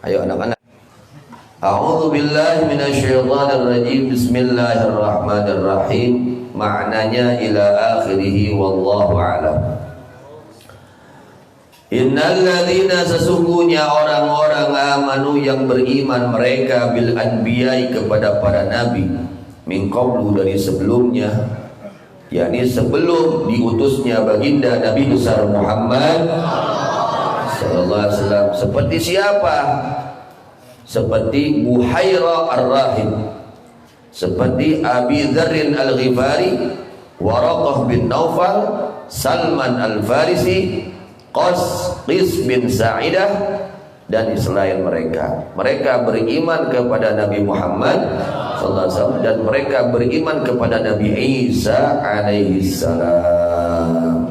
Ayo anak-anak. A'udzu billahi minasyaitonir rajim. Bismillahirrahmanirrahim. Maknanya ila akhirih wallahu a'lam. Innal ladzina, sesungguhnya orang-orang amanu yang beriman mereka bil anbiya'i kepada para nabi min qablu, dari sebelumnya, yakni sebelum diutusnya baginda Nabi besar Muhammad sallallahu alaihi wasallam. Seperti siapa? Seperti Buhaira Ar-Rahib, seperti Abi Dzarrin Al-Ghifari, Waraqah bin Naufal, Salman Al-Farisi, Qis bin Sa'idah, dan selain mereka. Mereka beriman kepada Nabi Muhammad sallallahu alaihi wasallam, dan mereka beriman kepada Nabi Isa alaihi salam.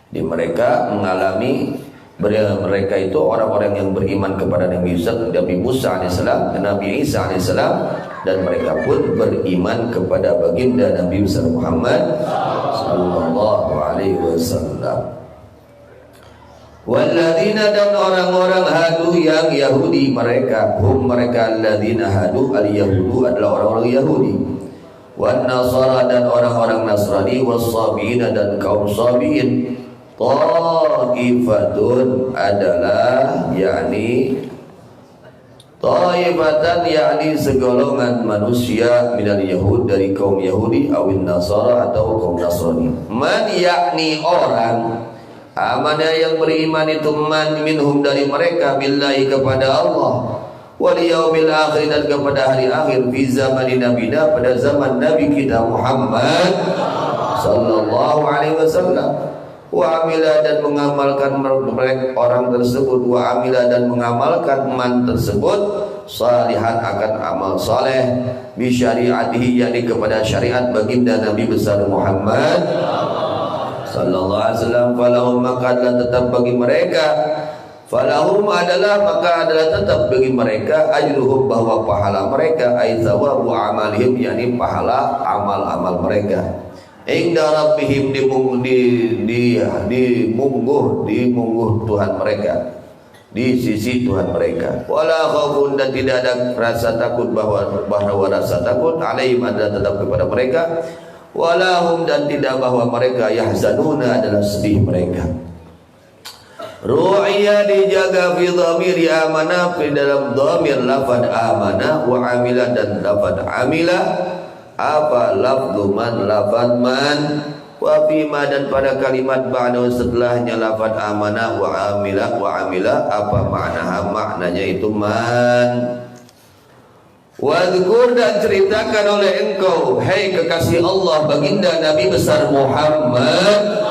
Di mereka mengalami, mereka itu orang-orang yang beriman kepada Nabi Musa alaihissalam dan Nabi Isa alaihissalam, dan mereka pun beriman kepada baginda Nabi besar Muhammad sallallahu alaihi wasallam. Walladzina, dan orang-orang hadu yang Yahudi, mereka mereka alladzina hadu, al-yahudu adalah orang-orang Yahudi, wan nasara, dan orang-orang Nasrani, was-sabiina, dan kaum sabiin. Ta'ifatun adalah yakni ta'ifatan, yakni segolongan manusia minal Yahud, dari kaum Yahudi, awin Nasara, atau kaum Nasrani. Man, yakni orang, amana yang beriman itu, man minhum, dari mereka, billahi kepada Allah, wal yaumil akhir, dan kepada hari akhir, fi zamani nabina, pada zaman Nabi kita Muhammad sallallahu alaihi wasallam. Wa amila, dan mengamalkan mereka orang tersebut, wa amila, dan mengamalkan man tersebut, salihan, akan amal saleh, bi syariatihi, yakni kepada syariat baginda Nabi besar Muhammad sallallahu alaihi wasallam. Falahum, maka adalah tetap bagi mereka, falahum adalah maka adalah tetap bagi mereka, ajruhum, bahwa pahala mereka, ay thawabu amalihim, yakni pahala amal-amal mereka, inda rabbihim, dimungguh Tuhan mereka, di sisi Tuhan mereka. Wala khaufun, dan tidak ada rasa takut, bahwa rasa takut, alaihim, adalah tetap kepada mereka, wala hum, dan tidak bahwa mereka yahzanuna, adalah sedih mereka. Ru'iyya, dijaga fi dhamiri amana, di dalam dhamir lafad amana, wa amila, dan lafad amila. Apa lafdu man, lafad man, wa fima, dan pada kalimat ba'da, setelahnya lafad amanah, wa amila, apa maknanya itu man. Wadhkur, dan ceritakan oleh engkau, hai kekasih Allah baginda Nabi besar Muhammad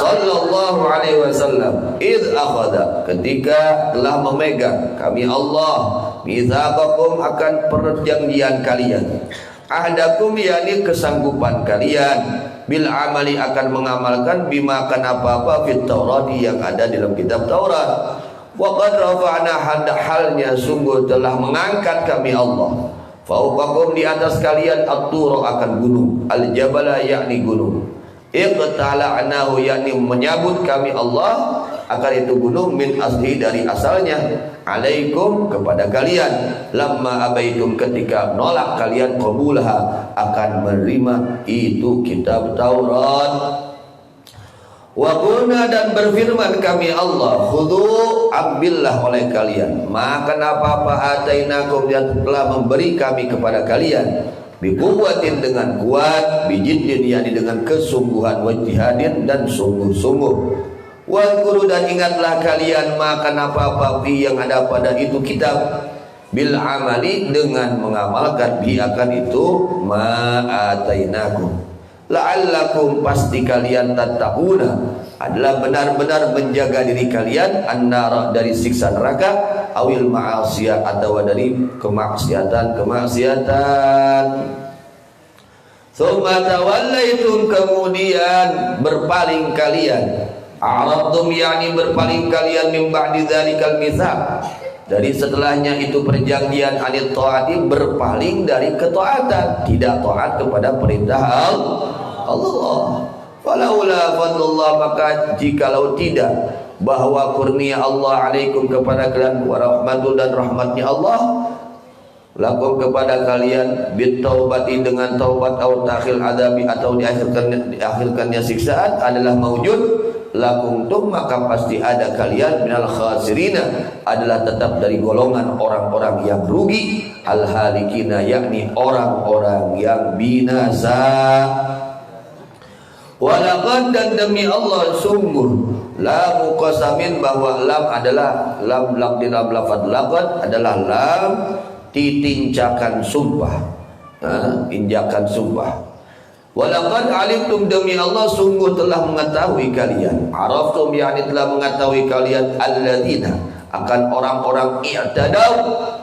sallallahu alaihi wasallam, id akhadha, ketika telah memegang kami Allah, mitsaqakum, akan perjanjian kalian, ahdakum, yakni kesanggupan kalian, bil amali, akan mengamalkan, bima, akan apa-apa, fit Taurat, yang ada dalam kitab Taurat. Wa qad rafa'na, halnya sungguh telah mengangkat kami Allah, fauqakum, di atas kalian, at-tur, akan gunung, al-jabala, yakni gunung, iqtala'nahu, yakni menyabut kami Allah akan itu gunung, min asli, dari asalnya, alaikum, kepada kalian, lamma abaitum, ketika nolak kalian, qabulaha, akan menerima itu kitab Taurat. Wa qulna, dan berfirman kami Allah, khudhu, ambillah oleh kalian, maka apa-apa atainakum, yang telah memberi kami kepada kalian, biquwwatin, dengan kuat, bijiddin, yakni dengan kesungguhan, wajihadin, dan sungguh-sungguh. Wal guru, dan ingatlah kalian, makan apa-apa yang ada pada itu kitab, bil amali, dengan mengamalkan, bi, akan itu, ma atainakum, la'allakum, pasti kalian tattaquna, adalah benar-benar menjaga diri kalian, annara, dari siksa neraka, awil ma'asiyah, atau dari kemaksiatan. Tsumma tawallaitum, kemudian berpaling kalian, a'radtum, yakni berpaling kalian, min ba'di dzalikal mitsaq, dari setelahnya itu perjanjian, anit taati, berpaling dari ketaatan, tidak taat kepada perintah Allah. Falaula fadlullah, maka jikalau tidak bahwa kurnia Allah alaikum kepada kalian, wa rahmatul dan rahmatnya Allah lakum kepada kalian, bitaubati dengan taubat, atau takhil adabi atau diakhirkannya siksaan, adalah maujud lakum tum, maka pasti ada kalian minal khasirina, adalah tetap dari golongan orang-orang yang rugi, al halikina, yakni orang-orang yang binasa. Walaqad, dan demi Allah sungguh, lam qasamin, bahwa lam adalah lam di dalam lafaz laqad adalah lam ditinjakan sumpah, injakan sumpah. Walaqad alimtum, demi Allah sungguh telah mengetahui kalian, araftum yakni telah mengetahui kalian, alladzina, akan orang-orang i'tadaw,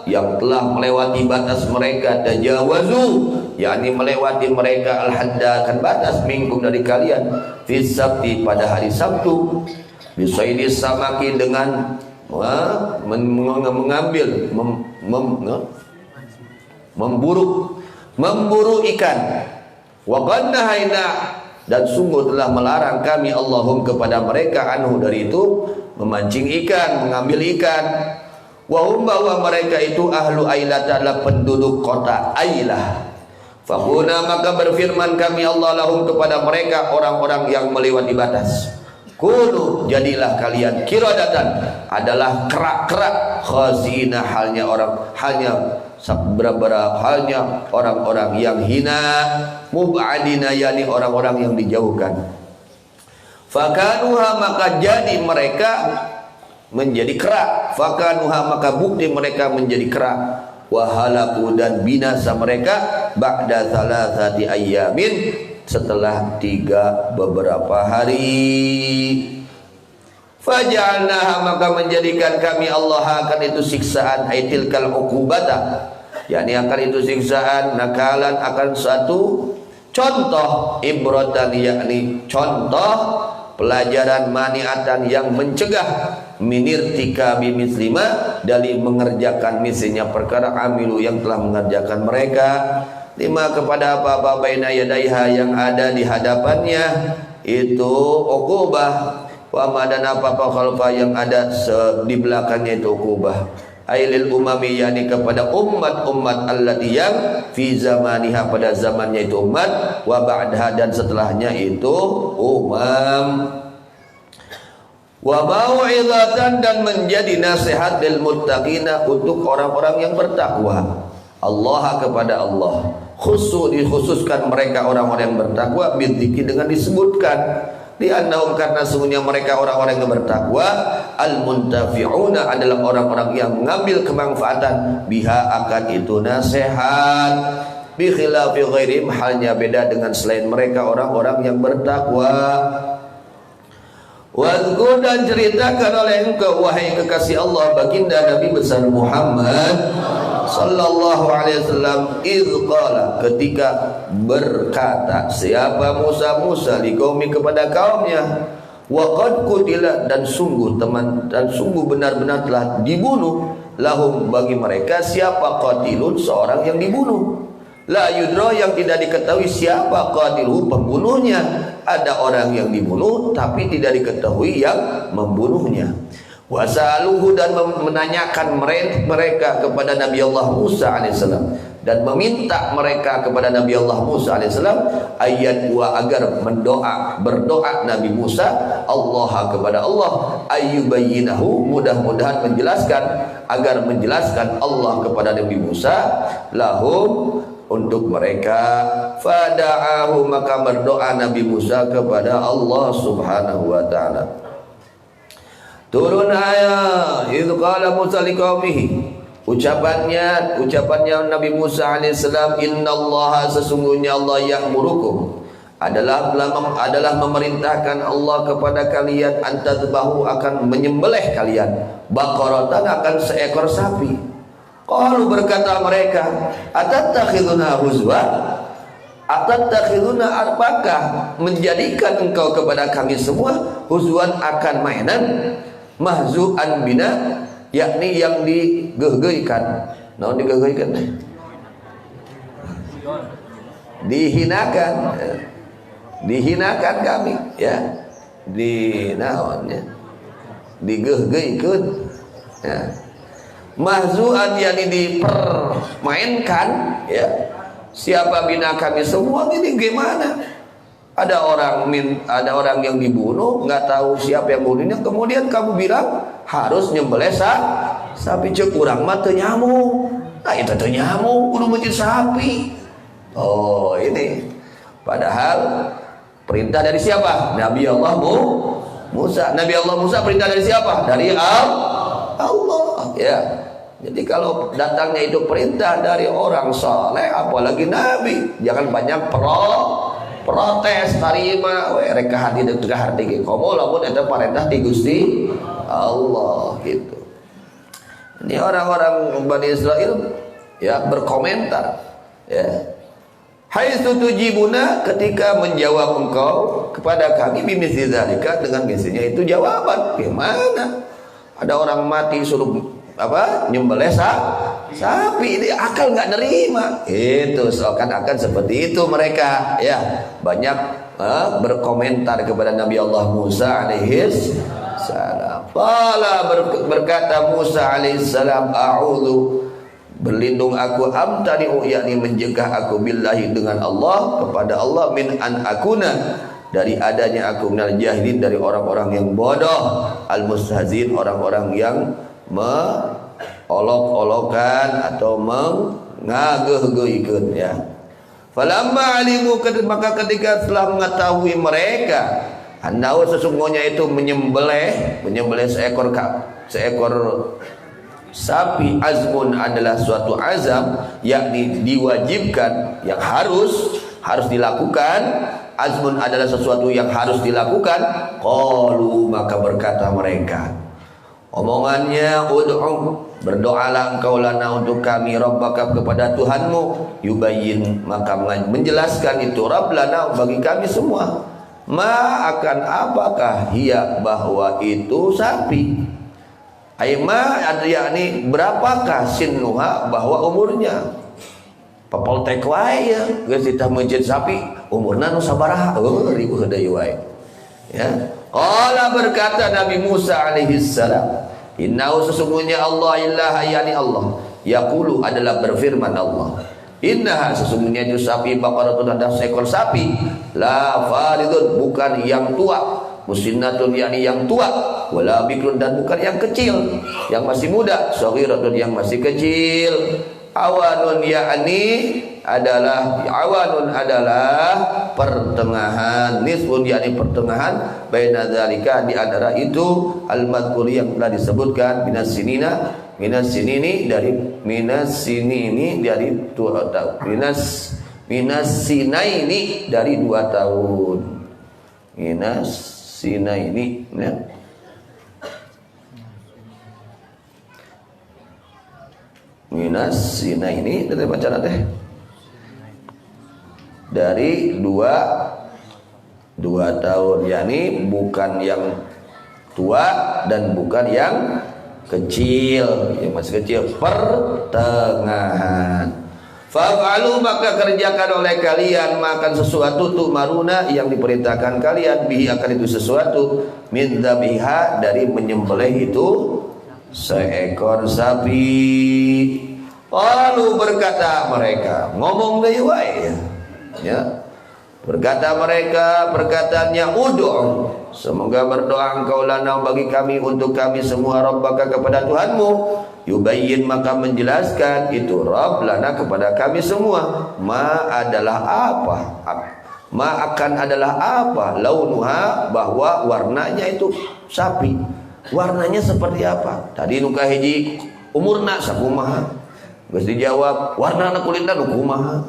yang telah melewati batas mereka, tajawazu yakni melewati mereka al-hadda, akan batas, minkum dari kalian, fi sabti, pada hari Sabtu, bisaidis samaki, dengan mengambil memburu ikan. Wa qad nahaina, dan sungguh telah melarang kami Allahum kepada mereka, anhu dari itu, memancing ikan, mengambil ikan. Wa hum, bahwa mereka itu ahlu Ailah, adalah penduduk kota Ailah. Faqulna, maka berfirman kami Allah lahum kepada mereka, orang-orang yang melewati batas, kunu, jadilah kalian kiradatan, adalah kerak-kerak, khazina, halnya orang-orang yang hina, mub'adina, yani orang-orang yang dijauhkan. Fakanuha, maka jadi mereka menjadi kerak, fakanuha, maka bukti mereka menjadi kerak, wahalaku, dan binasa mereka, ba'da thalathati ayyamin, setelah 3 beberapa hari. Faja'alnaha, maka menjadikan kami Allah akan itu siksaan, aitilkal uqubata, yakni akan itu siksaan, nakalan, akan suatu contoh, ibratan, yakni contoh pelajaran, maniatan, yang mencegah, minirtika bimislima, dari mengerjakan misalnya perkara, amilu, yang telah mengerjakan mereka, lima, kepada apa-apa, baina yadaiha, yang ada di hadapannya itu uqubah, wa ma, dan apa-apa khalfa, yang ada di belakangnya itu uqubah, ailil umami, yani kepada umat-umat allati, yang fi zamaniha, pada zamannya itu umat, wa ba'daha, dan setelahnya itu umam. Wa mau'izatan, dan menjadi nasihat lil muttaqina, untuk orang-orang yang bertakwa Allah kepada Allah, dikhususkan mereka orang-orang yang bertakwa, bidzikri, dengan disebutkan, li'annahum, karena sungguhnya mereka orang-orang yang bertakwa, al-muntafi'una, adalah orang-orang yang mengambil kemanfaatan, biha, akan itu nasihat, bi khilafi ghairihim, halnya beda dengan selain mereka orang-orang yang bertakwa. Wadhkur, dan ceritakan oleh engkau wahai kekasih Allah baginda Nabi besar Muhammad sallallahu alaihi wasallam, idz qala, ketika berkata siapa Musa liqaumi, kepada kaumnya, wa qad qutila, dan sungguh benar-benar telah dibunuh, lahum, bagi mereka, siapa qatilun, seorang yang dibunuh, la yudra, yang tidak diketahui siapa qatiluhu, pembunuhnya. Ada orang yang dibunuh tapi tidak diketahui yang membunuhnya. Wasaluhu, dan menanyakan mereka kepada Nabi Allah Musa alaihissalam, dan meminta mereka kepada Nabi Allah Musa alaihissalam, ayat wa, agar berdoa Nabi Musa Allah kepada Allah, ayyubayyinahu, mudah-mudahan menjelaskan, agar menjelaskan Allah kepada Nabi Musa, lahum, untuk mereka. Fada'ahu, maka berdoa Nabi Musa kepada Allah subhanahu wa ta'ala. Turun ayat, idz qala Musa liqaumihi, ucapannya Nabi Musa alaihissalam, innallaha, sesungguhnya Allah, ya'murukum, adalah memerintahkan Allah kepada kalian, antadbahu, akan menyembelih kalian, baqaratan, akan seekor sapi. Qalu, berkata mereka, atattakhiduna huzwa, atattakhiduna, apakah menjadikan engkau kepada kami semua huzwan, akan mainan, mahzu'an bina, yakni yang digegeikan. Nah, digegeikan, dihinakan kami, ya, di naonnya, digeugeuykeun. Ya. Mahzuan yakni dipermainkan, ya. Siapa bina kami semua ini gimana? Ada orang yang dibunuh, nggak tahu siapa yang bunuhnya, kemudian kamu bilang harus nyembelih sapi. Cek urang mah teu nyamuk. Nah itu teu nyamuk, kudu mencit sapi. Oh ini. Padahal perintah dari siapa? Nabi Allah Musa. Nabi Allah Musa perintah dari siapa? Dari Allah. Ya. Jadi kalau datangnya itu perintah dari orang saleh, apalagi Nabi, jangan banyak protes tarima we rek hati deuk hati ge komo lamun eta perintah di Gusti Allah gitu. Ini orang-orang Bani Israel ya berkomentar ya. Haitsu tujibuna, ketika menjawab engkau kepada kami bimisli zalika, dengan misinya itu jawaban. Gimana? Ada orang mati suruh nyembelih sapi, ini akal nggak nerima. Itu seakan-akan seperti itu mereka ya. Banyak berkomentar kepada Nabi Allah Musa alaihis salam. Berkata Musa alaihis salam, a'udzu, berlindung aku, amtani'u, yakni mencegah aku, billahi, dengan Allah, kepada Allah, min an akuna, dari adanya aku, minal jahilin, dari orang-orang yang bodoh, al mustahzin, orang-orang yang olok-olokan atau mengageh-gehikeun ya. Falamma alimu, maka ketika telah mengetahui mereka, annahu, sesungguhnya itu menyembelih seekor sapi, azmun, adalah suatu azam, yakni diwajibkan, yang harus dilakukan. Azmun adalah sesuatu yang harus dilakukan. Qalu, maka berkata mereka, omongannya, ud'u, berdoalah engkau lana, untuk kami, rabbaka, kepada Tuhanmu, yubayyin, maka menjelaskan itu, rabb lana, bagi kami semua, ma, akan apakah, hiya, bahwa itu sapi, aima, yakni berapakah, sinnuha, bahwa umurnya, papoltek wae ya, geus ditah meujit sapi, umurna nu sabaraha, ribu deui wae ya. Qala, berkata Nabi Musa alaihi salam, innahu, sesungguhnya Allah, ilaha, yani Allah, yaqulu, adalah berfirman Allah, innaha, sesungguhnya itu sapi, baqaratun, ada seekor sapi, la faridun, bukan yang tua, musinnatun, yani yang tua, wala bikrun, dan bukan yang kecil, yang masih muda, saghiratun, yang masih kecil, awanun, yakni adalah pertengahan, nisfun, yakni pertengahan, baina dzalika, di antara itu, al-madhkur, yang telah disebutkan, minas sinini dari minas sinaini, dari 2 tahun, minas sinaini ya. Minas sinaini dari bacaan teh dari 2 tahun, yakni bukan yang tua dan bukan yang kecil, yang masih kecil, pertengahan. Fa'alu, maka kerjakan oleh kalian, makan sesuatu tuh maruna, yang diperintahkan kalian, bihi, akan itu sesuatu, min dhabiha, dari menyembelih itu seekor sapi. Lalu berkata mereka, ngomong deui wae ya. Berkata mereka, perkataannya, ud'u, semoga berdoa engkau lana, bagi kami, untuk kami semua, rabbaka, kepada Tuhanmu, yubayyin, maka menjelaskan itu, rabb lana, kepada kami semua, ma adalah apa, ma akan adalah apa, launuha, bahwa warnanya itu sapi, warnanya seperti apa. Tadi nuka hiji umurna sakumaha, geus dijawab warnana kulitna nu kumaha.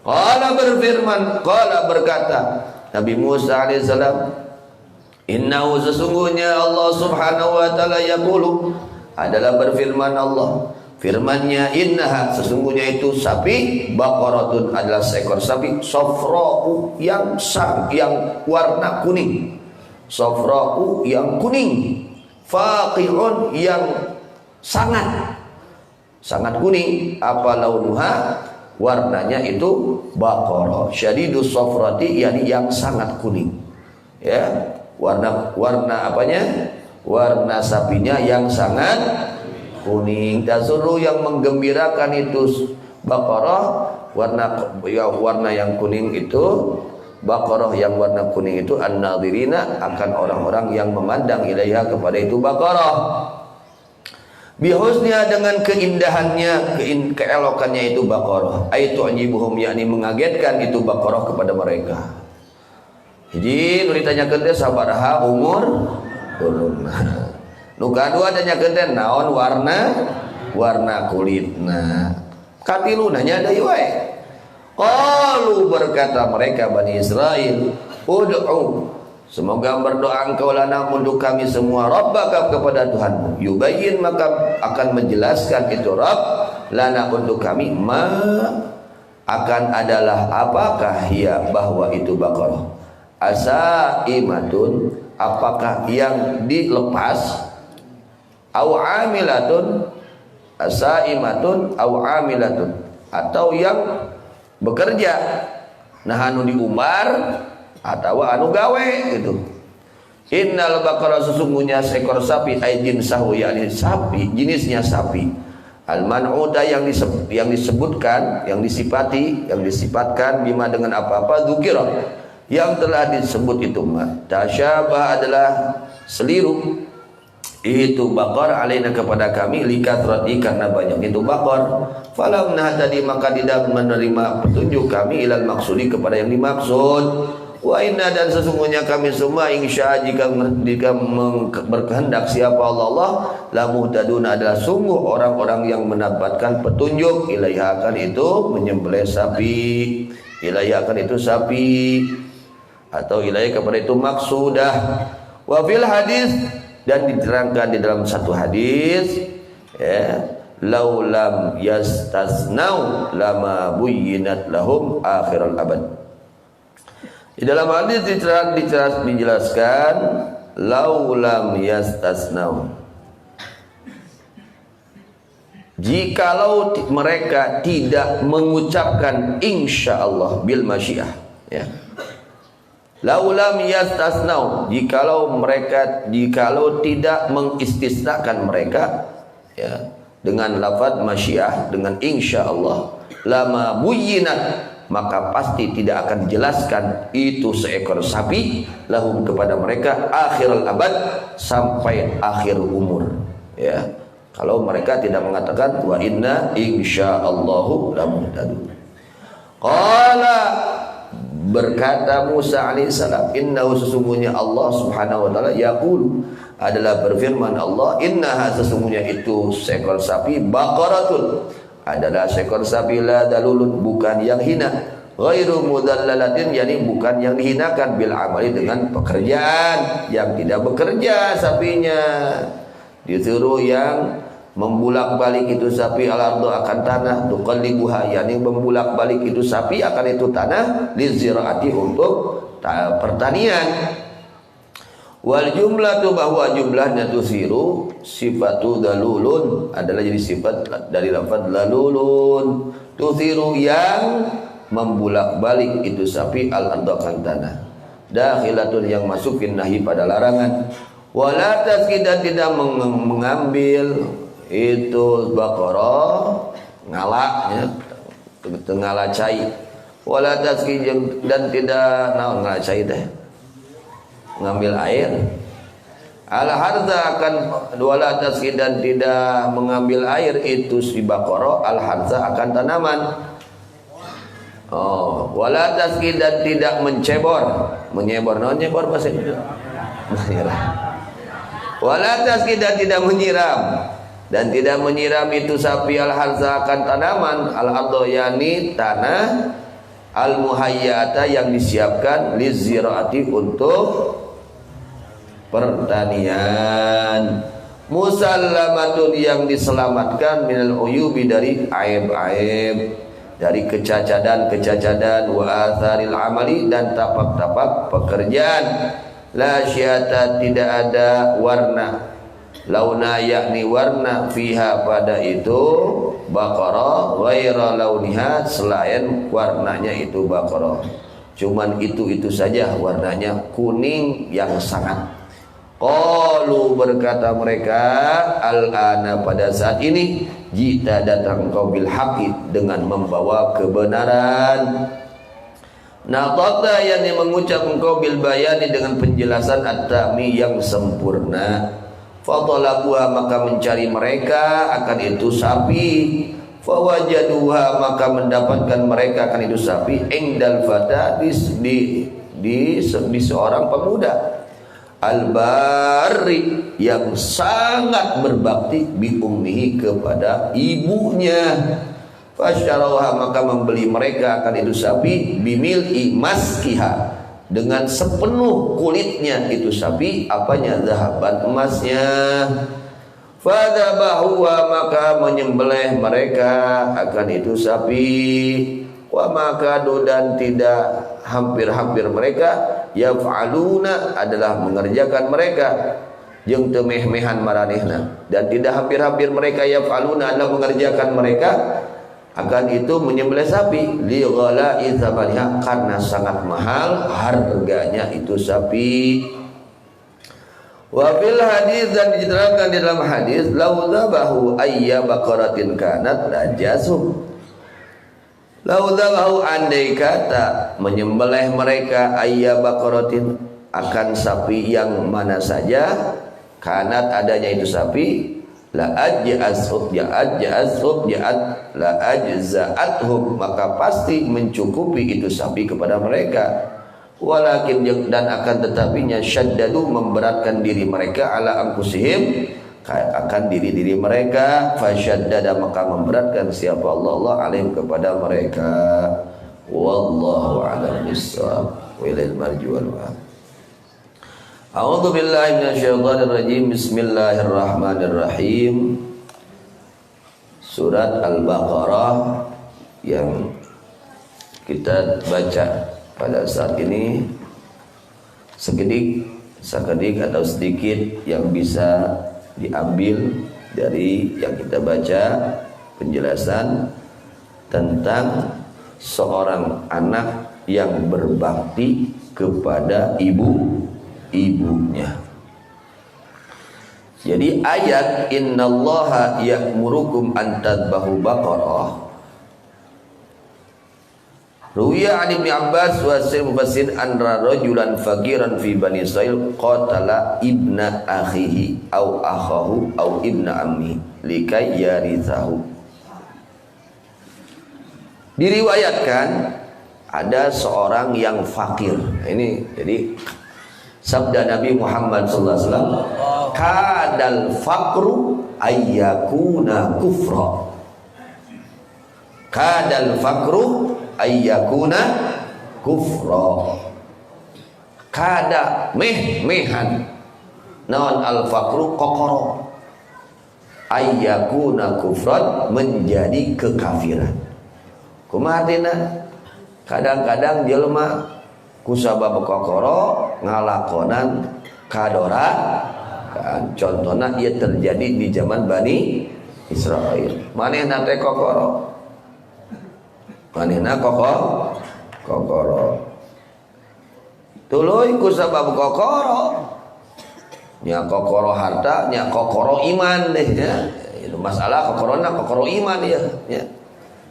Qala berfirman, qala berkata Nabi Musa alaihissalam, innahu, sesungguhnya Allah subhanahu wa ta'ala, yaqulu, adalah berfirman Allah, firmannya, innaha, sesungguhnya itu sapi, baqaratun, adalah seekor sapi, safra'u, yang warna kuning, safra'u, yang kuning, faqi'un, yang sangat kuning, apa launuha, warnanya itu, baqarah, syadidus safrati, yakni yang sangat kuning ya. Warna apanya? warna sapinya yang sangat kuning. Tasurru yang menggembirakan itu Baqarah, warna yang kuning itu, Baqarah yang warna kuning itu an-nadhirina, akan orang-orang yang memandang ilaiha kepada itu Baqarah. Bihusnya dengan keindahannya, keelokannya itu Baqarah. Aitu anjibuhum, yakni mengagetkan itu Baqarah kepada mereka. Jadi nu ditanyakeun teh sabaraha umur ulun. Nu kadua tanyakeun teh naon warna kulitna. Katilu nanya deui wae. Qalu, berkata mereka Bani Israil, ud'u, semoga berdoa engkau lana untuk kami semua, rabbaka, kepada Tuhanmu, yubayyin, maka akan menjelaskan itu Rabb, lana untuk kami, ma akan adalah apakah ya, bahwa itu Baqarah, asaimatun, apakah yang dilepas, au amilatun, asaimatun au amilatun, atau yang bekerja, nah anu diumbar atau anu gawe gitu. Innal baqara, sesungguhnya seekor sapi, aijin sahu, yakni sapi, jenisnya sapi, al man'uda yang disebutkan, yang disifatkan bima dengan apa-apa, dzukira yang telah disebut itu, ma tasyabah adalah seliru itu Baqar alaina kepada kami, likatrati, karena banyak itu Baqar, falam nahtadi, maka tidak menerima petunjuk kami, ilal maksudi, kepada yang dimaksud. Wa inna, dan sesungguhnya kami semua, insya jika berkehendak siapa Allah, la muhtaduna, adalah sungguh orang-orang yang mendapatkan petunjuk, ilaiha, akan itu menyembelih sapi, ilaiha, akan itu sapi, atau ilaiha kepada itu maksudah. Wa fil hadis, dan diterangkan di dalam satu hadis, ya, laulam yastasnau lama buyyinat lahum akhirul abad. Di dalam hadis dijelaskan laulam yastasnau, jikalau mereka tidak mengucapkan insyaallah bil masyiah, ya. Laulam yastasnau, jikalau tidak mengistisnakan mereka, ya, dengan lafaz masyiah, dengan insyaallah, lama buyyinat, maka pasti tidak akan dijelaskan itu seekor sapi lahum kepada mereka akhirul abad, sampai akhir umur, ya. Kalau mereka tidak mengatakan wa inna insyaallahu lamuhtadun. Qala, berkata Musa alaihissalam, innahu, sesungguhnya Allah subhanahu wa ta'ala, yaqulu, adalah berfirman Allah, innaha, sesungguhnya itu seekor sapi, baqaratun, adalah seekor sapi, la dalulun, bukan yang hina, ghairu mudallalatin, yakni bukan yang dihinakan, bil amali, dengan pekerjaan, yang tidak bekerja sapinya, disuruh yang membulak-balik itu sapi al-ardu, akan tanah, tuqallibuha, yakni membulak-balik itu sapi akan itu tanah, liziraati, untuk pertanian. Wal jumlatu, bahwa jumlahnya tusiru, sifatu dalulun, adalah jadi sifat dari lafaz dalulun, tusiru, yang membulak-balik itu sapi al-ardu, akan tanah, dakhilatun, yang masukin nahi, pada larangan, wala taskidan, tidak mengambil itu Baqarah ngalaknya, ngalacai, wala taski, dan tidak naon ngalacai teh, ngambil air, al harza, akan wala taski, dan tidak mengambil air itu si Baqarah, al harza, akan tanaman. Oh, wala taski, dan tidak menyebor, naon nyebor bahasa Indonesia, menyiram. Wala taski, dan tidak menyiram, dan tidak menyiram itu sapi al harza, akan tanaman, al ardo, yani tanah, al muhayyata, yang disiapkan, liziraati, untuk pertanian, musallamatun, yang diselamatkan, minal uyubi, dari aib-aib, dari kecacadan, wa atharil amali, dan tapak-tapak pekerjaan, la syata, tidak ada warna, launa, yakni warna, fiha, pada itu Baqarah, ghaira launiha, selain warnanya itu Baqarah, cuman itu saja warnanya, kuning yang sangat, Qalu berkata mereka, al-ana pada saat ini, jita datang engkau bil haqi dengan membawa kebenaran. Natata yang mengucap engkau bil bayani dengan penjelasan at-tami yang sempurna. Fatalabuha maka mencari mereka akan itu sapi. Fawajaduha maka mendapatkan mereka akan itu sapi. Indal fata di seorang pemuda. Al-Bari yang sangat berbakti bi ummihi kepada ibunya. Fasyarauha maka membeli mereka akan itu sapi bimil'i maskiha dengan sepenuh kulitnya itu sapi, apanya, zahaban, emasnya. Fadzabahuha maka menyembelih mereka akan itu sapi. Wa makadu dan tidak hampir-hampir mereka yaf'aluna adalah mengerjakan mereka jeung teu meh-mehan maranehna, dan tidak hampir-hampir mereka yaf'aluna adalah mengerjakan mereka akan itu menyembelih sapi li ghala'i tsamaniha karena sangat mahal harganya itu sapi. Wa fil hadis dan diterangkan di dalam hadis lau dzabahu ayya baqaratin kanat najasu. Laudzabahu andai kata menyembelih mereka ayya baqaratin akan sapi yang mana saja, kanat adanya itu sapi, la ajza'athum maka pasti mencukupi itu sapi kepada mereka. Walakin dan akan tetapinya syaddadu memberatkan diri mereka ala anfusihim akan diri-diri mereka, fasyaddada maka memberatkan siapa Allah alaihim kepada mereka. Wallahu a'lam bissawab. Walil marji wal ma'ab. A'udzu billahi minasyaitonir rajim. Bismillahirrahmanirrahim. Surat Al-Baqarah yang kita baca pada saat ini sekedik atau sedikit yang bisa diambil dari yang kita baca penjelasan tentang seorang anak yang berbakti kepada ibunya. Jadi ayat innallaha ya'murukum an tadbahu baqarah Ruwiya an Ibnu Abbas wa Sa'id mufassir anra rajulan faqiran fi Bani Israil qatala ibna akhihi au akhahu au ibna ammi likai yarithahu. Diriwayatkan ada seorang yang fakir. Ini jadi sabda Nabi Muhammad sallallahu alaihi wasallam, kadal faqru ayyakuna kufra. Kadal faqru ayyakuna kufra. Kada mehan naon al faqru kokoro, ayyakuna kufran menjadi kekafiran. Kumaha artina? Kadang-kadang jelema kusabab kokoro ngalakonan kadora kan, contohna ieu terjadi di zaman Bani Israil. Manehna teh kokoro, manehna kokoro tuluy ku sabab kokoro nya kokoro harta nya kokoro iman deh ya. Itu masalah kokorona kokoro iman ya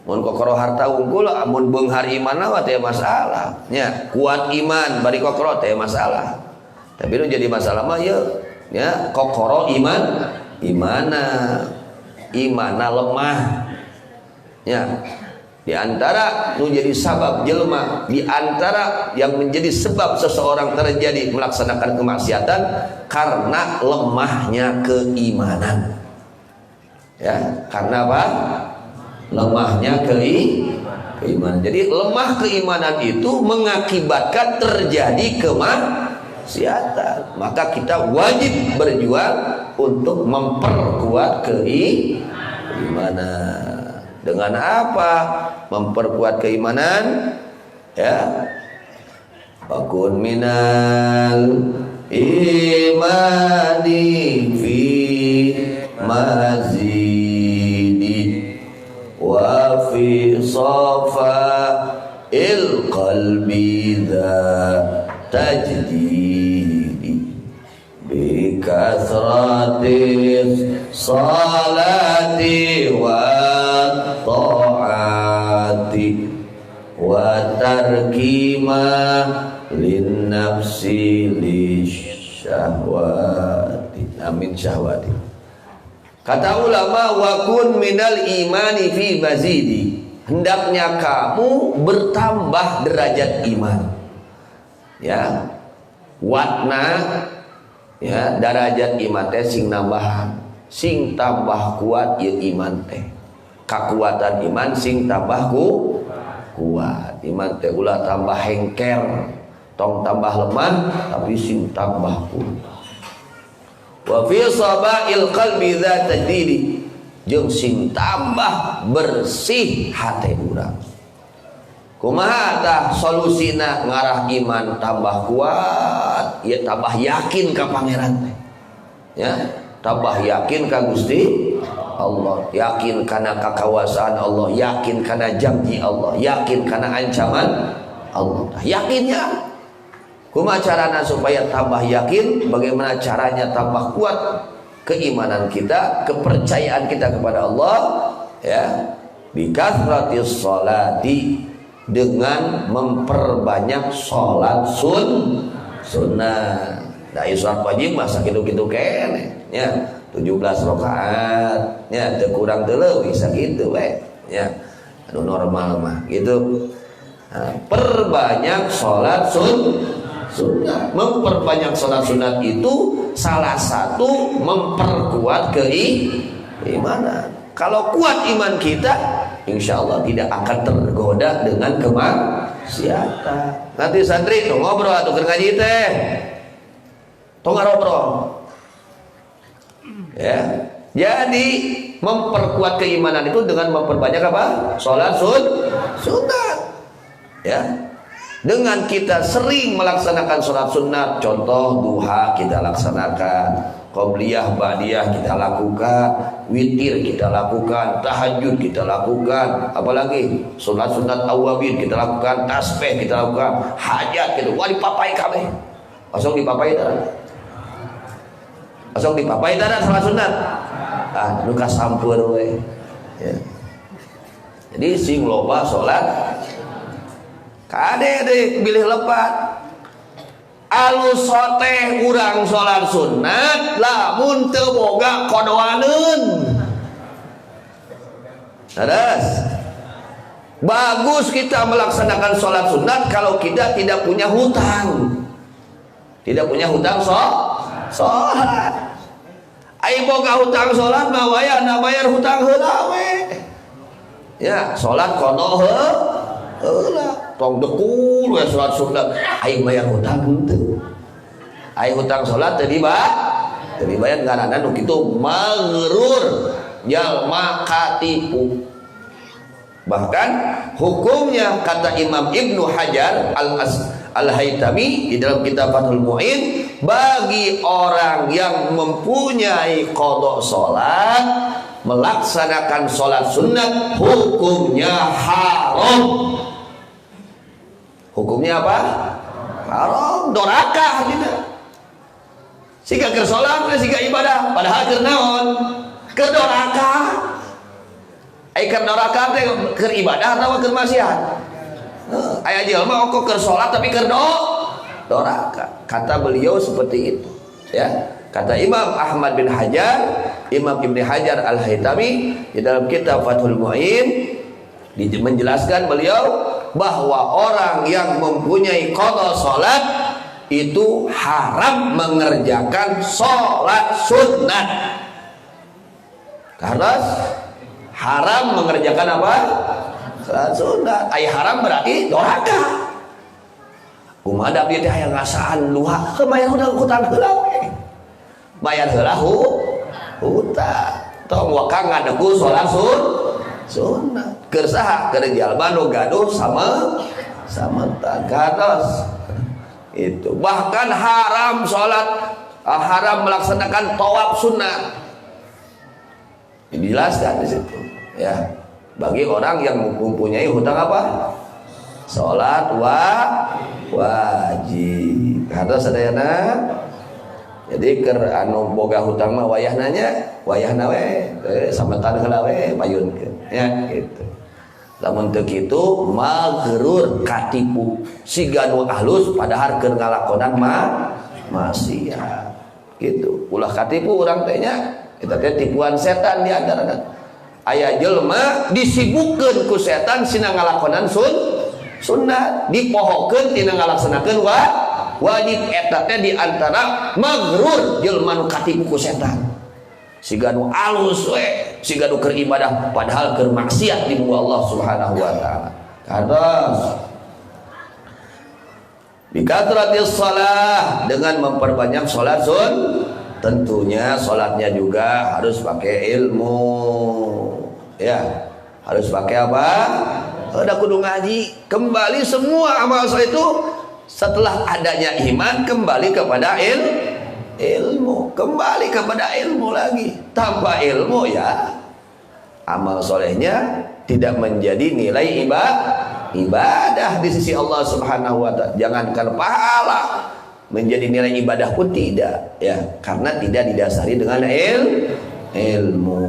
mun kokoro harta unggul amun beunghar iman mah teh masalah nya kuat iman bari kokoro teh masalah. Tapi nu jadi masalah mah ya kokoro imana lemah ya. Di antara nu jadi sabab jelema, di antara yang menjadi sebab seseorang terjadi melaksanakan kemaksiatan karena lemahnya keimanan. Ya, karena apa? Lemahnya keimanan. Jadi lemah keimanan itu mengakibatkan terjadi kemaksiatan. Maka kita wajib berjuang untuk memperkuat keimanan. Dengan apa memperkuat keimanan? Ya, bakun minal imani fi mazidi wa fi safa il qalbi dha tajdidi bi salati wa ta'ati wa tarki ma lin nafsi li syahwati. Amin syahwati. Kata ulama, wa kun minal imani fi mazidi. Hendaknya kamu bertambah derajat iman. Ya. Watna ya derajat iman teh sing nambahan, sing tambah kuat ya iman teh. Kekuatan iman sing tambah kuat. Iman teh ulah tambah hengker, tong tambah lemah tapi sing tambah kuat. Wa fi sabail qalbi dzat tadidi, jeung sing tambah bersih hati urang. Kumaha tah solusina ngarah iman tambah kuat, ya tambah yakin ka pangeran teh. Ya, tambah yakin ka Gusti Allah, yakin kana kakawasan Allah, yakin kana janji Allah, yakin kana ancaman Allah. Yakinnya kumaha carana supaya tambah yakin? Bagaimana caranya tambah kuat keimanan kita, kepercayaan kita kepada Allah? Ya, bi kathratis sholati, dengan memperbanyak sholat sunnah. Dari sholat wajib masa gitu-gitu kene ya 17 rakaat ya teu kurang teu leuwih sakitu we ya anu normal mah gitu. Nah, perbanyak sholat sunnah. Memperbanyak sholat sunnah itu salah satu memperkuat keimanan. Kalau kuat iman kita, insya Allah tidak akan tergoda dengan kemaksiatan. Nanti santri tuh ngobrol atau ngaji teh, tuh ngarobrol. Ya, jadi memperkuat keimanan itu dengan memperbanyak apa? Sholat sunat. Ya, dengan kita sering melaksanakan sholat sunat, contoh duha kita laksanakan, qobliyah, ba'diyah kita lakukan, witir kita lakukan, tahajud kita lakukan, apalagi sunat-sunat awabin kita lakukan, tasbih kita lakukan, hajat gitu. Wah dipapai kabeh. Langsung dipapai dah. Langsung dipapai dah salat sunat. Ah, nu kasampeur we. Ya. Jadi sing loba salat kade deh pilih lepat. Alus soteh urang sholat sunat lamun teu boga kodoaneun. Terus bagus kita melaksanakan sholat sunat kalau kita tidak punya hutang. Tidak punya hutang sholat. Ai boga hutang sholat mah wayahna bayar hutang heula we. Ya, sholat kono heula. Tong dekul we salat sunat aing bayar hutang henteu. Aing hutang salat teu dibayar ngaranna nu kitu maghrur, jalma katipu. Bahkan hukumnya kata Imam Ibnu Hajar Al-Haytami di dalam kitab Fathul Mu'in, bagi orang yang mempunyai qada salat melaksanakan salat sunat hukumnya haram. Hukumnya apa? Haram, dorakah gitu. Siga keur salat, siga ibadah, padahal keur naon? Keur dorakah. Ai keur dorakah teh keur ibadah atawa keur maksiat? Aya jelema ongko keur salat tapi keur dorakah. Kata beliau seperti itu, ya. Kata Imam Ahmad bin Hajar, Imam Ibnu Hajar Al-Haytami di dalam kitab Fathul Mu'in menjelaskan beliau bahwa orang yang mempunyai qada salat itu haram mengerjakan salat sunat. Karena haram mengerjakan apa? Salat sunat. Ai haram berarti doraka. Kumaha abdi teh aya ngasaan luha, bayar hutang heula we. Bayar heula hutang. Tong wakang ngadegu salat sunat. Keur saha? Keur jalma nu gaduh sama tagados. Itu bahkan haram salat, haram melaksanakan tawaf sunnah. Dijelaskan di situ, ya. Bagi orang yang mempunyai hutang apa? Salat wajib. Kata sadayana Jadi ker anu boga hutang mah wayahna we sametan heula we payunkeun ya gitu. Lamun teu kitu magrur katipu siga nu halus padahal keur ngalakonan maksiat gitu. Ulah katipu urang teh nya eta teh tipuan setan di antarana. Aya jelema disibukkeun ku setan sina ngalakonan sunnah dipohokeun tina ngalaksanakeun wajib. Eta teh di antara magrur jelema nu katipu ku setan. Siga nu alus we, siga nu keur ibadah padahal keur maksiat di muka Allah Subhanahu wa taala. Kados. Bikatratis shalah, dengan memperbanyak salat tentunya salatnya juga harus pakai ilmu. Ya, harus pakai apa? Ada kudu ngaji. Kembali semua amal soleh itu setelah adanya iman kembali kepada ilmu, kembali kepada ilmu lagi. Tanpa ilmu ya amal solehnya tidak menjadi nilai ibadah di sisi Allah Subhanahu wa taala. Jangankan pahala, menjadi nilai ibadah pun tidak ya, karena tidak didasari dengan ilmu.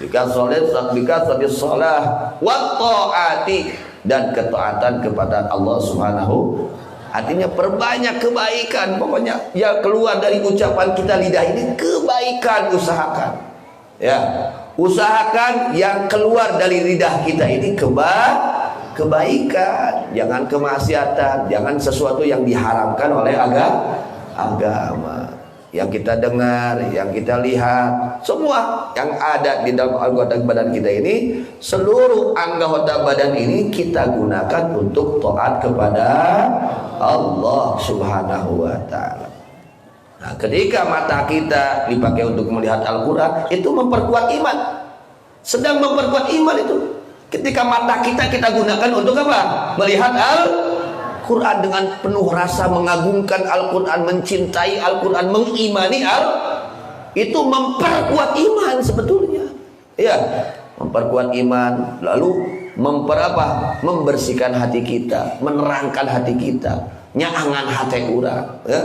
Bika shalah wa taati, dan ketaatan kepada Allah Subhanahu. Artinya perbanyak kebaikan, pokoknya ya keluar dari ucapan kita lidah ini kebaikan, usahakan ya, usahakan yang keluar dari lidah kita ini kebaikan, jangan kemaksiatan, jangan sesuatu yang diharamkan oleh agama. Yang kita dengar, yang kita lihat, semua yang ada di dalam anggota badan kita ini, seluruh anggota badan ini kita gunakan untuk taat kepada Allah Subhanahu wa taala. Nah, ketika mata kita dipakai untuk melihat Al-Qur'an, itu memperkuat iman. Sedang memperkuat iman itu. Ketika mata kita gunakan untuk apa? Melihat Al-Quran dengan penuh rasa mengagungkan Al-Quran, mencintai Al-Quran, mengimani itu memperkuat iman sebetulnya. Ya, memperkuat iman, lalu membersihkan hati kita, menerangkan hati kita, nyaangan hati urang. Ya.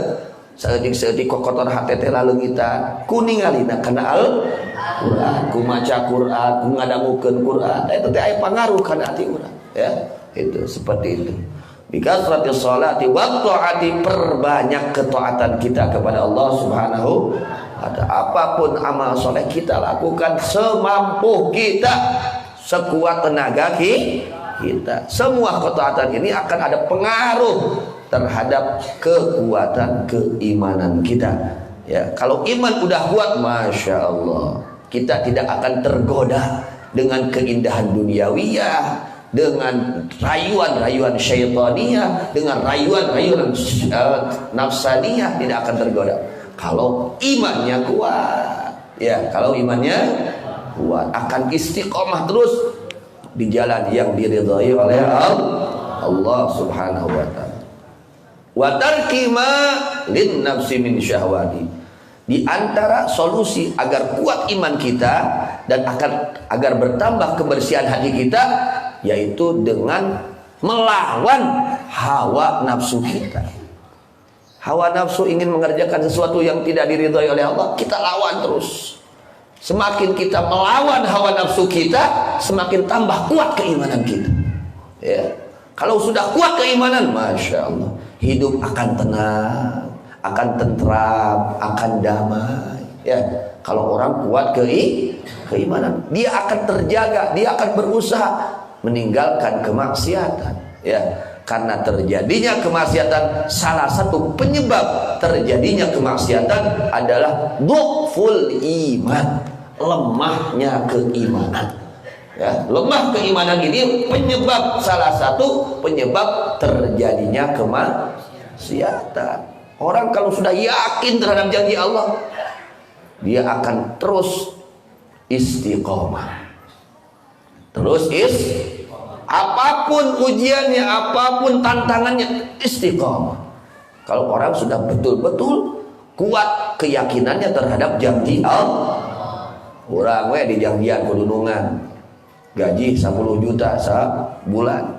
Sedik kotor hati teh lalu kita kuningalina kana Al-Quran, ku maca Quran, ku ngadangukeun Quran, eta teh aya pangaruh kana hati urang. Ya, itu seperti itu. Bikasratis sholati wa taati, perbanyak ketaatan kita kepada Allah Subhanahu wa taala. Apapun amal soleh kita lakukan semampu kita, sekuat tenaga kita. Semua ketaatan ini akan ada pengaruh terhadap kekuatan keimanan kita. Ya, kalau iman udah kuat, masya Allah, kita tidak akan tergoda dengan keindahan duniawiyah, dengan rayuan-rayuan syaitaniyah, dengan rayuan-rayuan nafsaniyah, tidak akan tergoda. Kalau imannya kuat, ya, kalau imannya kuat, akan istiqomah terus di jalan yang diridhai oleh Allah Subhanahu wa taala. Wa tarki ma lin nafsi min syahwati. Di antara solusi agar kuat iman kita dan agar bertambah kebersihan hati kita, yaitu dengan melawan hawa nafsu kita. Hawa nafsu ingin mengerjakan sesuatu yang tidak diridhai oleh Allah, kita lawan terus. Semakin kita melawan hawa nafsu kita, semakin tambah kuat keimanan kita. Ya. Kalau sudah kuat keimanan, masya Allah, hidup akan tenang, akan tentram, akan damai. Ya, kalau orang kuat keimanan, dia akan terjaga, dia akan berusaha meninggalkan kemaksiatan. Ya, karena terjadinya kemaksiatan, salah satu penyebab terjadinya kemaksiatan adalah dhuful iman, lemahnya keimanan. Ya, lemah keimanan ini salah satu penyebab terjadinya kemaksiatan. Orang kalau sudah yakin terhadap janji Allah, dia akan terus istiqomah. Apapun ujiannya, apapun tantangannya, istiqomah. Kalau orang sudah betul-betul kuat keyakinannya terhadap janji Allah, orang we di janjian kudunungan gaji 10 juta sebulan,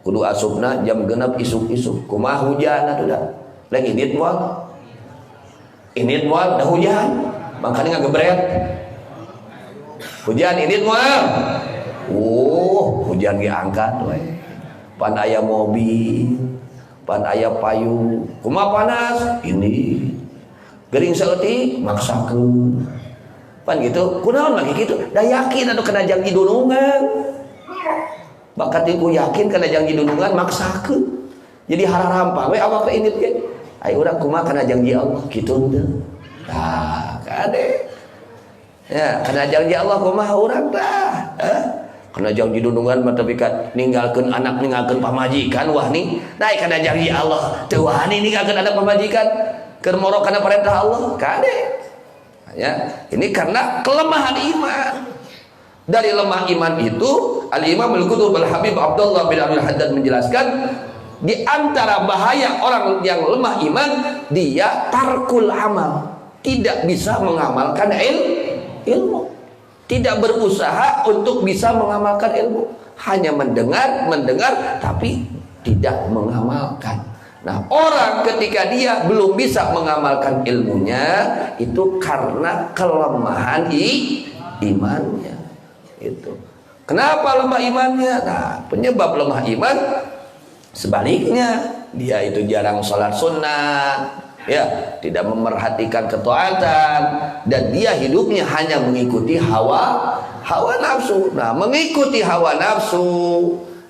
kudu asupna jam genep isuk-isuk, kumaha hujan atuh dah lagi dit moal Ini moal dah hujan, makanya ngagebret. Hujan ini moal. Hujan diangkat we. Pan aya mobil, pan aya payung. Kumaha panas? Ini. Gering saeutik maksakeun. Pan gitu, kunaon lagi gitu? Da yakin atuh kana janji dunungan. Bakat ku yakin kana janji dunungan maksakeun. Jadi hararampa we awak teh init ge. Ai urang kumaha kana janji Allah kitu teh. Tah, kade. Ya, kana janji Allah kumaha urang tah. Kana janji dunungan mah tapi kan ninggalkeun anak ninggalkeun pamajikan wah nih. Naik kana janji Allah teu wani ninggalkeun anak pamajikan keur moro kana perintah Allah. Kade. Ya, ini karena kelemahan iman. Dari lemah iman itu Al-Imam Al-Qutb Al-Habib Abdullah bin Abdul Haddad menjelaskan di antara bahaya orang yang lemah iman, dia tarkul amal, tidak bisa mengamalkan ilmu, tidak berusaha untuk bisa mengamalkan ilmu, hanya mendengar tapi tidak mengamalkan. Nah, orang ketika dia belum bisa mengamalkan ilmunya itu karena kelemahan imannya. Itu. Kenapa lemah imannya? Nah, penyebab lemah iman sebaliknya, dia itu jarang sholat sunnah, ya, tidak memerhatikan ketaatan, dan dia hidupnya hanya mengikuti hawa nafsu. Nah, mengikuti hawa nafsu,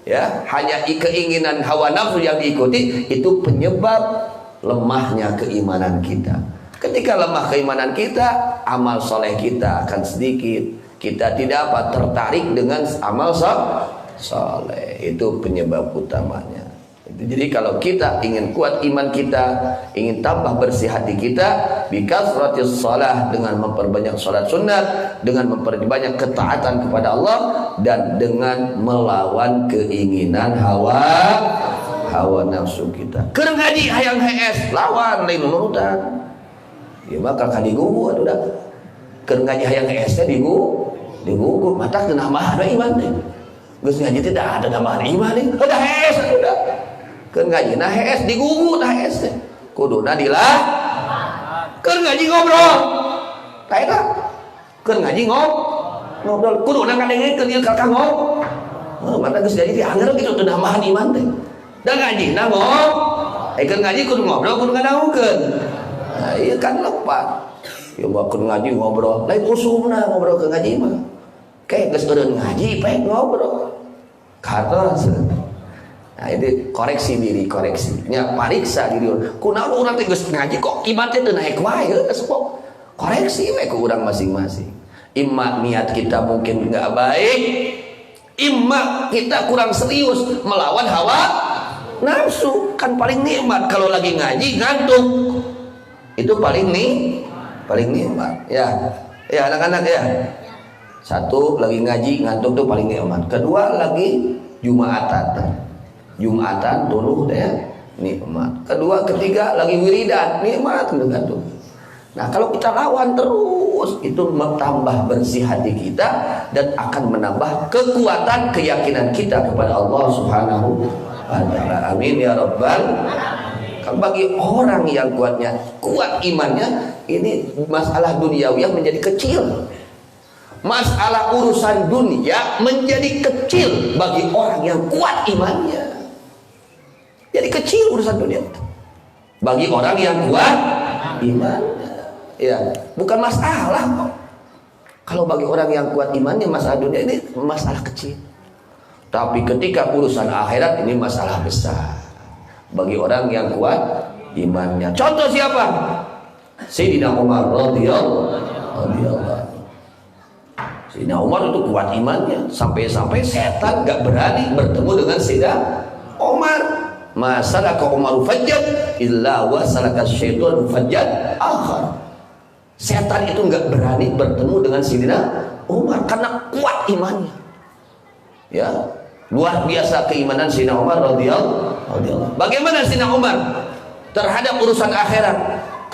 ya, hanya keinginan hawa nafsu yang diikuti, itu penyebab lemahnya keimanan kita. Ketika lemah keimanan kita, amal soleh kita akan sedikit. Kita tidak tertarik dengan amal soleh. Itu penyebab utamanya. Jadi kalau kita ingin kuat iman kita, ingin tambah bersih hati kita, bikasratis shalah, dengan memperbanyak salat sunat, dengan memperbanyak ketaatan kepada Allah, dan dengan melawan keinginan hawa nafsu kita. Keur ngaji hayang HS, lawan lain nurutan. Ya bakal kadigu atuh dah. Keur ngaji hayang HS teh digugu mata teu nambahan iman teh. Geus ngaji teh da ada nambahan iman teh. Udah HS udah. Keur ngaji nah HS digugu tah HS teh. Kuduna dilah. Keur ngaji ngobrol. Tah eta. Keur ngaji ngobrol. Kuduna ngadengkeun ieu kakak ngobrol. Mata geus jadi dianger kitu teu nambahan iman teh. Da ngaji na ngobrol. Keur ngaji kudu ngobrol kudu ngadaungkeun. Nah, ieu kan lepat. Ya bakal ngaji ngobrol. Lain usumna ngobrol ke ngaji mah. Kayak geus eureun ngaji pek ngobrol. Kartos. Nah, itu koreksi diri, koreksinya pariksa diri. Kunaon urang teh geus ngaji kok iman teh teu naek wae geus kok. Koreksi we ku urang masing-masing. Imma niat kita mungkin enggak baik, imma kita kurang serius melawan hawa nafsu. Kan paling nikmat kalau lagi ngaji ngantuk. Itu paling nikmat. Ya anak-anak ya. Satu lagi ngaji ngantuk tuh paling nikmat. Kedua lagi Jumatan tuluh deh nikmat. Kedua ketiga lagi wiridan nikmat ngantuk. Nah, kalau kita lawan terus itu menambah bersih hati kita dan akan menambah kekuatan keyakinan kita kepada Allah Subhanahu wa taala. Amin ya rabbal. Kalau bagi orang yang kuat imannya, ini masalah duniawi yang menjadi kecil. Masalah urusan dunia menjadi kecil bagi orang yang kuat imannya. Jadi kecil urusan dunia bagi orang yang kuat imannya. Ya, bukan masalah kok. Kalau bagi orang yang kuat imannya, masalah dunia ini masalah kecil. Tapi ketika urusan akhirat ini masalah besar bagi orang yang kuat imannya. Contoh siapa? Sayyidina Umar radhiyallahu. Sayyidina Umar itu kuat imannya sampai-sampai setan gak berani bertemu dengan Sayyidina Umar. Masalaka Umar fajjad illa wa salaka syaitan fajjad akhar. Setan itu gak berani bertemu dengan Sayyidina Umar karena kuat imannya. Ya, luar biasa keimanan Sayyidina Umar radhiyallahu. Bagaimana Sayyidina Umar terhadap urusan akhirat?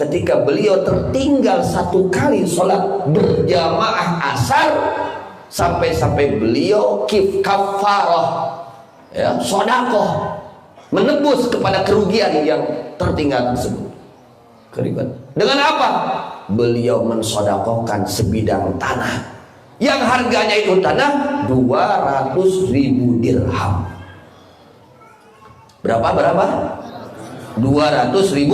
Ketika beliau tertinggal satu kali sholat berjamaah asar, sampai beliau kafarah, ya, sodakoh, menebus kepada kerugian yang tertinggal tersebut. keribat. Dengan apa? Beliau mensodakohkan sebidang tanah yang harganya itu tanah 200.000 dirham. Berapa? 200.000.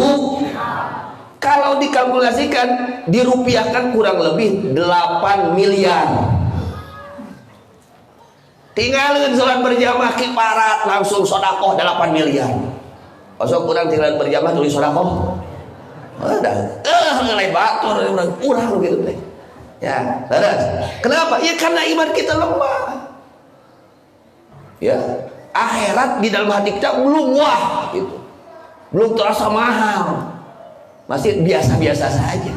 Kalau dikalkulasikan, dirupiahkan kurang lebih 8 miliar. Tinggalin sholat berjamaah kiparat langsung sodakoh 8 miliar. Masuk kurang tinggalin berjamaah tulis sodakoh. Ngelai batur kurang gitu deh. Ya, terus. Kenapa? Ya karena iman kita lemah. Ya, akhirat di dalam hati kita belum wah gitu. Belum terasa mahal. Masih biasa-biasa saja.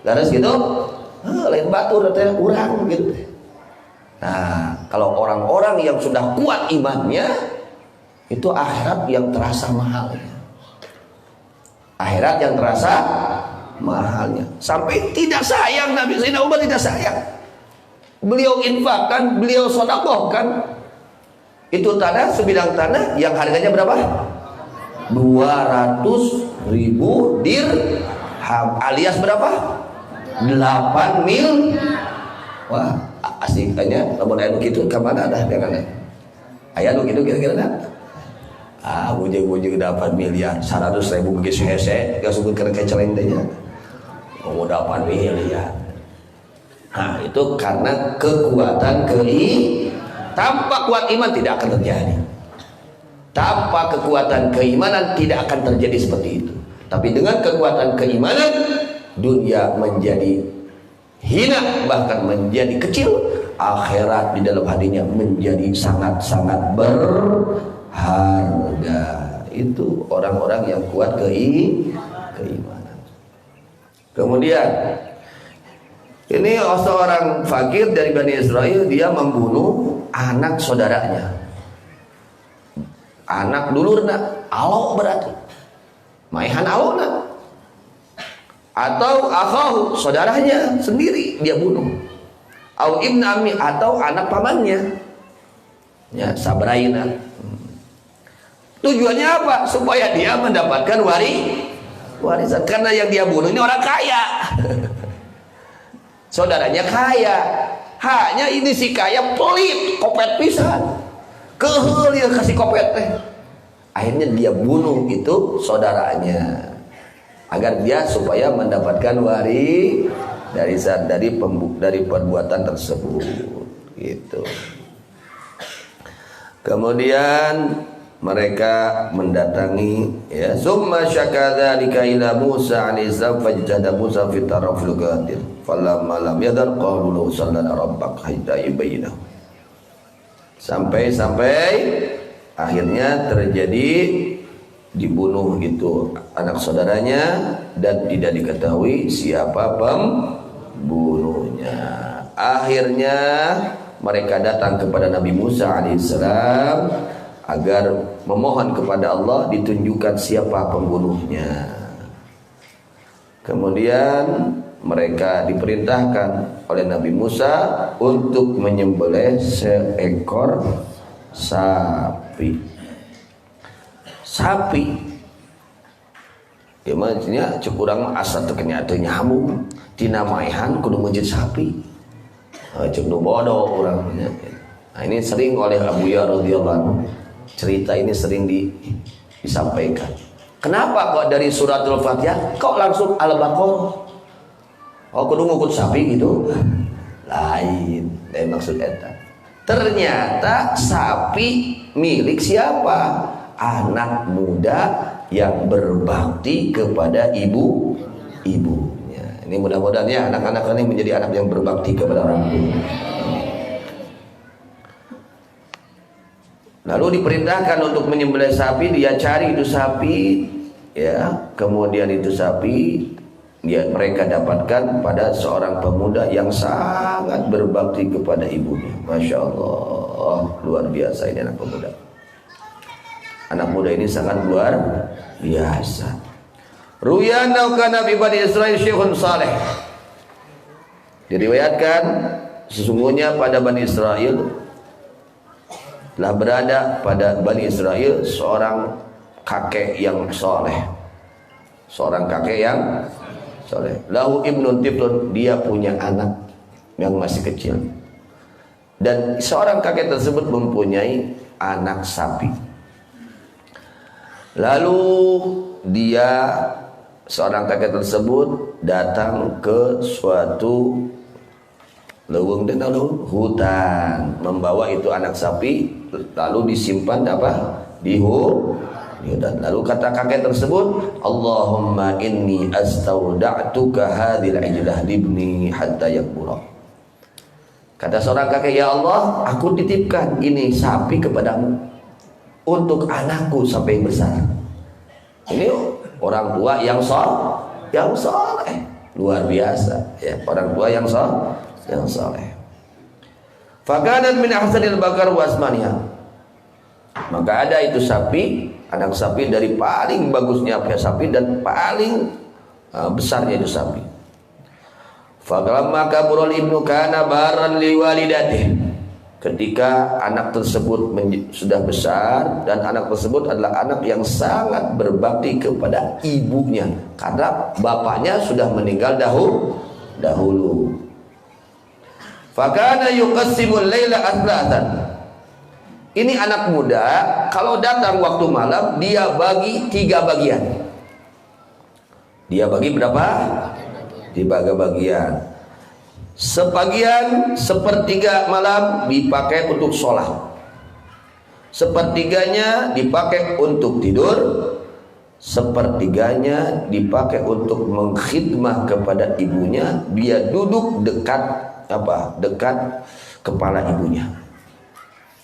Terus gitu, lain batur katanya kurang gitu deh. Nah, kalau orang-orang yang sudah kuat imannya, itu akhirat yang terasa mahalnya. Akhirat yang terasa mahalnya. Sampai tidak sayang Nabi Sayyidina Umar tidak sayang. Beliau infakkan, beliau sodakohkan. Itu tanah, sebidang tanah yang harganya berapa? 200.000 dirham alias berapa? 8 mil. Wah, asik tanya. Namun aya nu kitu ka mana dah dengan aya nu kitu kira-kira dah. Bujeng-bujeng 8 miliar 100.000 geus hese geus sebutkeun keceleng teh nya. Oh 8 miliar. Nah, itu karena kekuatan tanpa kuat iman tidak akan terjadi. Tanpa kekuatan keimanan tidak akan terjadi seperti itu. Tapi dengan kekuatan keimanan, dunia menjadi hina, bahkan menjadi kecil. Akhirat di dalam hatinya menjadi sangat-sangat berharga. Itu orang-orang yang kuat keimanan. Kemudian ini seorang fakir dari Bani Israel, dia membunuh anak saudaranya. Anak dulurna, alo berarti maihan alona. Atau akhahu, saudaranya sendiri dia bunuh. Au ibnu ammi, atau anak pamannya. Ya, sabraina. Tujuannya apa? Supaya dia mendapatkan warisan. Karena yang dia bunuh ini orang kaya. Saudaranya kaya. Hanya ini si kaya pelit, kopet pisan. Keheul dia kasih kopet teh. Akhirnya dia bunuh itu saudaranya agar dia supaya mendapatkan warisan dari perbuatan tersebut gitu. Kemudian mereka mendatangi ya summa syakadzalika ila Musa alaihi salam fajtada Musa fi tarafil qadir falamma lam yadar qalu sallana rabbak hatta yubayyinahu. Sampai akhirnya terjadi dibunuh itu anak saudaranya dan tidak diketahui siapa pembunuhnya. Akhirnya mereka datang kepada Nabi Musa alaihissalam agar memohon kepada Allah ditunjukkan siapa pembunuhnya. Kemudian mereka diperintahkan oleh Nabi Musa untuk menyembelih seekor sapi. Ya maksudnya cek urang asa teu kenya teu nyambung tina maehan kudu meujit sapi. Cek nu bodoh urang nya. Nah, ini sering oleh Abu Ya radhiyallahu anhu. Cerita ini sering disampaikan. Kenapa kok dari suratul Fatihah kok langsung Al-Baqarah? Oh kudu ngukut sapi gitu. Lain maksud eta. Ternyata sapi milik siapa? Anak muda yang berbakti kepada ibunya. Ini mudah-mudahan ya anak-anak ini menjadi anak yang berbakti kepada orang tua. Lalu diperintahkan untuk menyembelih sapi, dia cari itu sapi, ya. Kemudian itu sapi mereka dapatkan pada seorang pemuda yang sangat berbakti kepada ibunya. Masya Allah, luar biasa ini anak pemuda. Anak muda ini sangat luar biasa. Ruyana kana bi Bani Israil syekhun saleh. Diriwayatkan sesungguhnya pada Bani Israel telah berada pada Bani Israel seorang kakek yang soleh. seorang kakek yang soleh. Lahu ibnun tiflun, dia punya anak yang masih kecil. Dan seorang kakek tersebut mempunyai anak sapi. Lalu dia, seorang kakek tersebut datang ke suatu leuweung dan hutan, membawa itu anak sapi, lalu disimpan di hutan. Lalu kata kakek tersebut, Allahumma inni astauda'tuka hadhil ijlah libni hatta yakbura. Kata seorang kakek, ya Allah, aku titipkan ini sapi kepadamu untuk anakku sampai besar. Ini orang tua yang soleh, luar biasa ya, orang tua yang soleh. Fakanat min ahsanil bakar wa asmaniha. Maka ada itu sapi, anak sapi dari paling bagusnya sapi dan paling besarnya itu sapi. Falamma kaburul ibnu kana baran liwalidatih. Ketika anak tersebut sudah besar, dan anak tersebut adalah anak yang sangat berbakti kepada ibunya, karena bapaknya sudah meninggal dahulu. Fakana yuqassimul laila aslatan. Ini anak muda, kalau datang waktu malam dia bagi 3 bagian. Dia bagi berapa? 3 bagian. Sebagian, sepertiga malam dipakai untuk sholat, sepertiganya dipakai untuk tidur, sepertiganya dipakai untuk mengkhidmah kepada ibunya. Dia duduk dekat kepala ibunya.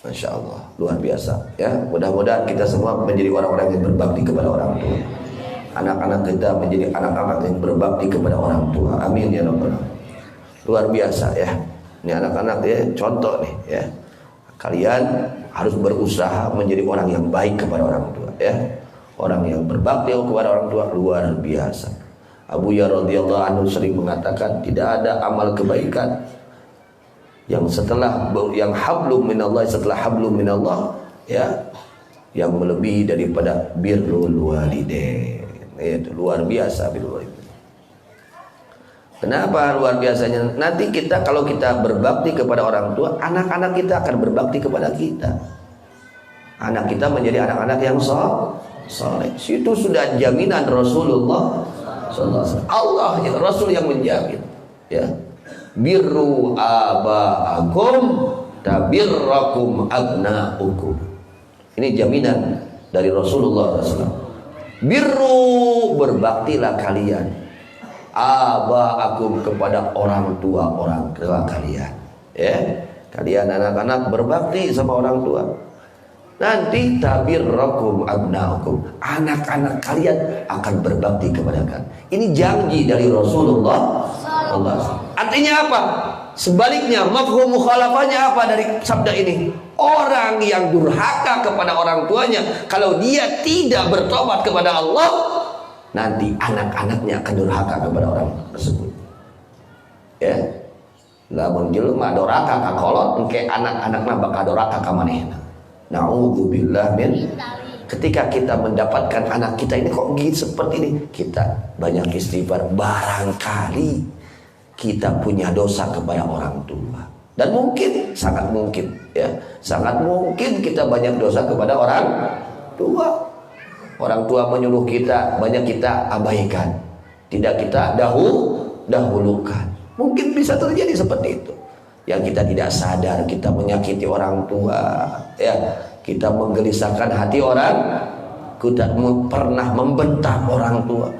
Masya Allah, luar biasa ya. Mudah-mudahan kita semua menjadi orang-orang yang berbakti kepada orang tua. Anak-anak kita menjadi anak-anak yang berbakti kepada orang tua. Amin ya rabbal alamin. Luar biasa ya. Ini anak-anak ya, contoh nih ya. Kalian harus berusaha menjadi orang yang baik kepada orang tua ya. Orang yang berbakti kepada orang tua luar biasa. Abu Hurairah radhiyallahu anhu sering mengatakan, tidak ada amal kebaikan yang hablum minallah, setelah hablum minallah ya, yang melebihi daripada birrul walidain. Itu luar biasa birrul walidain. Kenapa luar biasanya? Nanti kita kalau kita berbakti kepada orang tua, anak-anak kita akan berbakti kepada kita. Anak kita menjadi anak-anak yang soleh. Itu sudah jaminan Rasulullah SAW. Allah ya, Rasul yang menjamin. Ya, birru aba'akum tabirrakum abna'ukum. Ini jaminan dari Rasulullah SAW. Birru, berbaktilah kalian, aba'akum, kepada orang tua kalian ya. Kalian anak-anak berbakti sama orang tua, nanti tabirrakum abna'ukum, anak-anak kalian akan berbakti kepada kalian. Ini janji dari Rasulullah SAW. Artinya apa? Sebaliknya, mafhum mukhalafahnya apa dari sabda ini? Orang yang durhaka kepada orang tuanya, kalau dia tidak bertobat kepada Allah, nanti anak-anaknya akan durhaka kepada orang tersebut. Ya, lamun jelema durhaka ka kolot, engke anak-anakna bakal durhaka ka manehna. Na'udzubillah min. Ketika kita mendapatkan anak kita ini kok gitu seperti ini, kita banyak istighfar. Barangkali kita punya dosa kepada orang tua, dan mungkin, sangat mungkin ya, sangat mungkin kita banyak dosa kepada orang tua. Orang tua menyuruh kita, banyak kita abaikan, tidak kita dahulukan. Mungkin bisa terjadi seperti itu. Yang kita tidak sadar, kita menyakiti orang tua ya, kita menggelisahkan hati orang, kita pernah membentak orang tua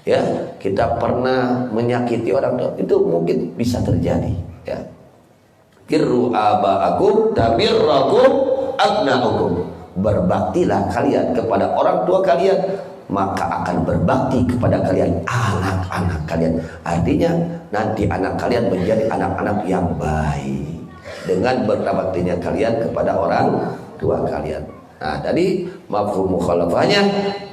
ya, kita pernah menyakiti orang tua. Itu mungkin bisa terjadi ya. Birru aba'akum tabirrakum abna'ukum. Berbaktilah kalian kepada orang tua kalian, maka akan berbakti kepada kalian anak-anak kalian. Artinya nanti anak kalian menjadi anak-anak yang baik dengan berbaktinya kalian kepada orang tua kalian. Nah, tadi mafhum mukhalafahnya,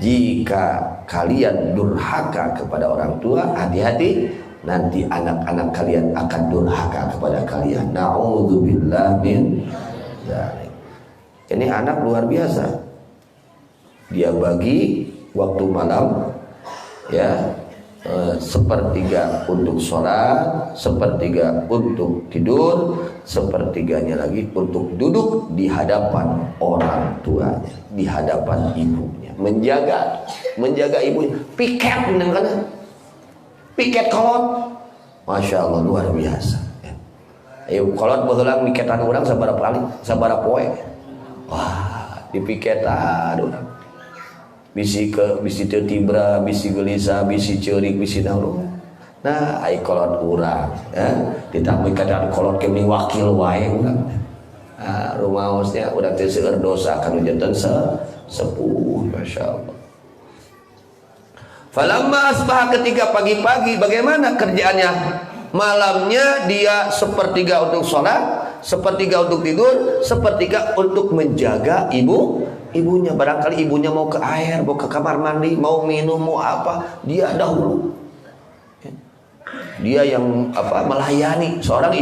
jika kalian durhaka kepada orang tua, hati-hati, nanti anak-anak kalian akan durhaka kepada kalian. Na'udzubillah min dzalik. Ini anak luar biasa. Dia bagi waktu malam ya, sepertiga untuk sholat, sepertiga untuk tidur, sepertiganya lagi untuk duduk di hadapan orang tuanya, di hadapan ibunya, menjaga ibunya. Piket dengan piket kolot, masya Allah luar biasa. Ayo kolot berulang piketan orang sabaraha kali, sabaraha poe. Wah, di piketan orang. Bisi teu tibra, bisi gelisah, bisi ceurik, bisi naon. Nah, ai kolot urang, ya. Ditambah kadang kolot ke wakil wae urang. Ah, rumaosnya urang teh seueur dosa kanu janten sepuh, masyaallah. Falamma asbaha, ketika pagi-pagi bagaimana kerjaannya? Malamnya dia sepertiga untuk sholat, sepertiga untuk tidur, sepertiga untuk menjaga ibunya. Barangkali ibunya mau ke air, mau ke kamar mandi, mau minum, mau apa, dia dahulu. Dia yang melayani seorang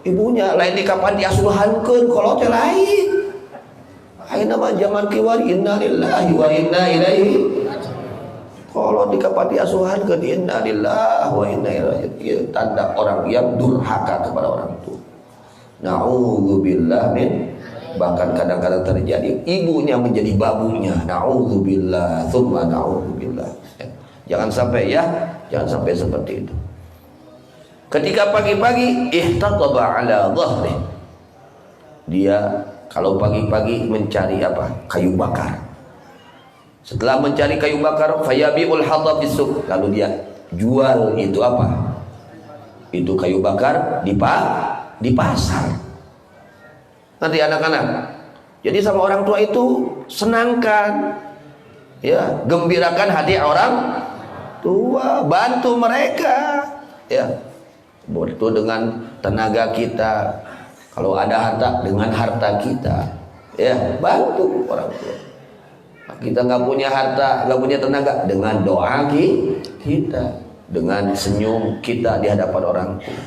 ibunya. Lain di kapan diasuhankeun, kalau teh lain. Ayeuna mah zaman kiwari, inna lillahi wa inna ilaihi. Kalau di kapan diasuhankeun, inna lillahi wa inna ilaihi. Tanda orang yang durhaka kepada orang tua. Na'udzubillah min, bahkan kadang-kadang terjadi ibunya menjadi babunya. Na'udzubillah, tsumma na'udzubillah. Jangan sampai jangan sampai seperti itu. Ketika pagi-pagi ihtataba ala dhahri, dia kalau pagi-pagi mencari kayu bakar. Setelah mencari kayu bakar, fayabiul hatab bisuk, lalu dia jual itu itu kayu bakar di pasar. Nanti anak-anak, jadi sama orang tua itu senangkan, ya, gembirakan hati orang tua, bantu mereka, ya, bantu dengan tenaga kita, kalau ada harta dengan harta kita, ya, bantu orang tua. Kita nggak punya harta, nggak punya tenaga, dengan doa kita, dengan senyum kita di hadapan orang tua.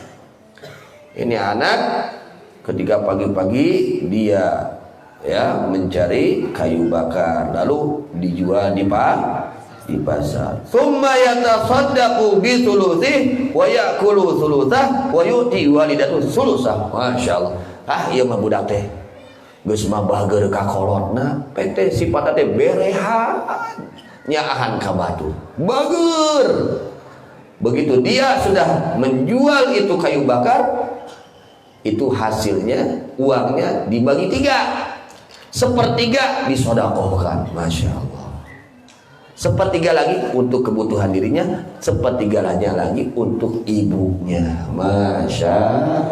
Ini anak ketika pagi-pagi dia mencari kayu bakar, lalu dijual di pasar. Tsumma yatasaddaqu bi thulutsih wa ya'kulu thulutsah wa yu'ti walidatu thulutsah. Masyaallah. Ieu mah budak teh geus mah bager ka kolotna, PT sifat teh berehan, nyaahan ka batu. Bager. Begitu dia sudah menjual itu kayu bakar, itu hasilnya, uangnya dibagi 3. Sepertiga disodakohkan, masya Allah. Sepertiga lagi untuk kebutuhan dirinya, sepertiganya lagi untuk ibunya, masya Allah.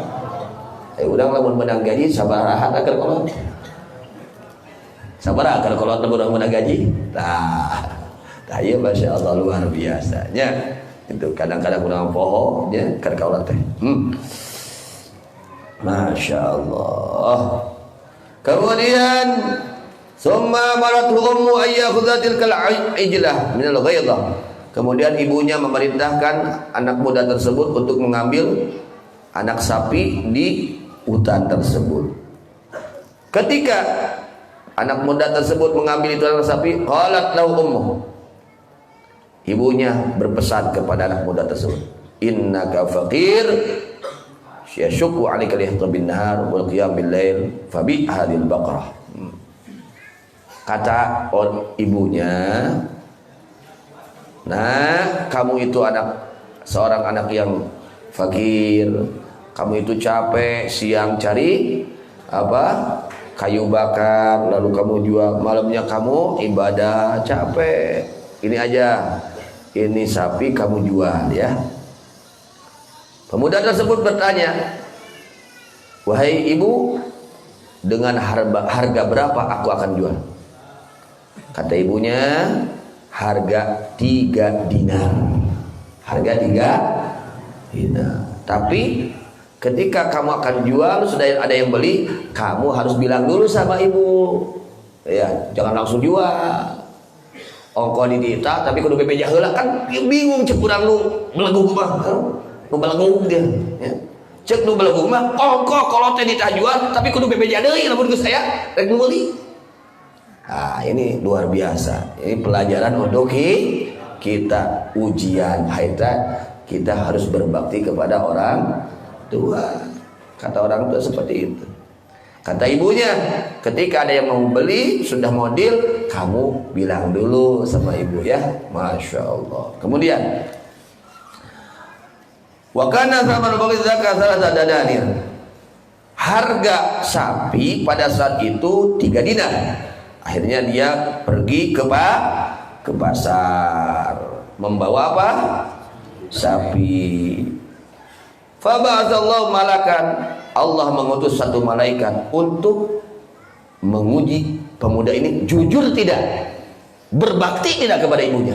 Udah lamun menang gaji, sabaraha agar kolot. Sabaraha agar kolot menang gaji. Iya masya Allah luar biasanya. Itu kadang-kadang kurang poho, ya, karena kolot teh. Masya Allah. Kemudian summa maratu ummu ayyakhudzatil ijlah minal ghaidah. Kemudian ibunya memerintahkan anak muda tersebut untuk mengambil anak sapi di hutan tersebut. Ketika anak muda tersebut mengambil itu anak sapi, qalat lahu ummu, ibunya berpesan kepada anak muda tersebut, innaka faqir yashukku 'alaika al-ihtab bin-nahar wal qiyam bil-lail fabi hadil baqarah. Kata ibunya, nah, kamu itu seorang anak yang fakir, kamu itu capek siang cari kayu bakar, lalu kamu jual, malamnya kamu ibadah capek. Ini aja, ini sapi kamu jual, ya. Pemuda tersebut bertanya, wahai ibu, dengan harga berapa aku akan jual? Kata ibunya, harga 3 dinar. Harga 3 dinar. Tapi ketika kamu akan jual, sudah ada yang beli, kamu harus bilang dulu sama ibu, ya, jangan langsung jual. Ongko didita, tapi kudu bebeja heula, kan bingung cek urang nu belagu mah. Nu belagu dia, ya. Cek nu belagu mah ongko kalau teh ditajual, tapi kudu bebeja deui lamun geus aya rek nu meuli. Nah, ini luar biasa. Ini pelajaran untuk kita ujian kita harus berbakti kepada orang tua. Kata orang tua seperti itu. Kata ibunya, ketika ada yang mau beli, sudah mau deal, kamu bilang dulu sama ibu ya. Masya Allah. Kemudian, wa kana thamanu baqi zakat salasata dananir. Harga sapi pada saat itu 3 dinar. Akhirnya dia pergi ke pasar, membawa apa? Sapi. Fa ba'atsallahu malakan. Allah mengutus satu malaikat untuk menguji pemuda ini jujur tidak, berbakti tidak kepada ibunya.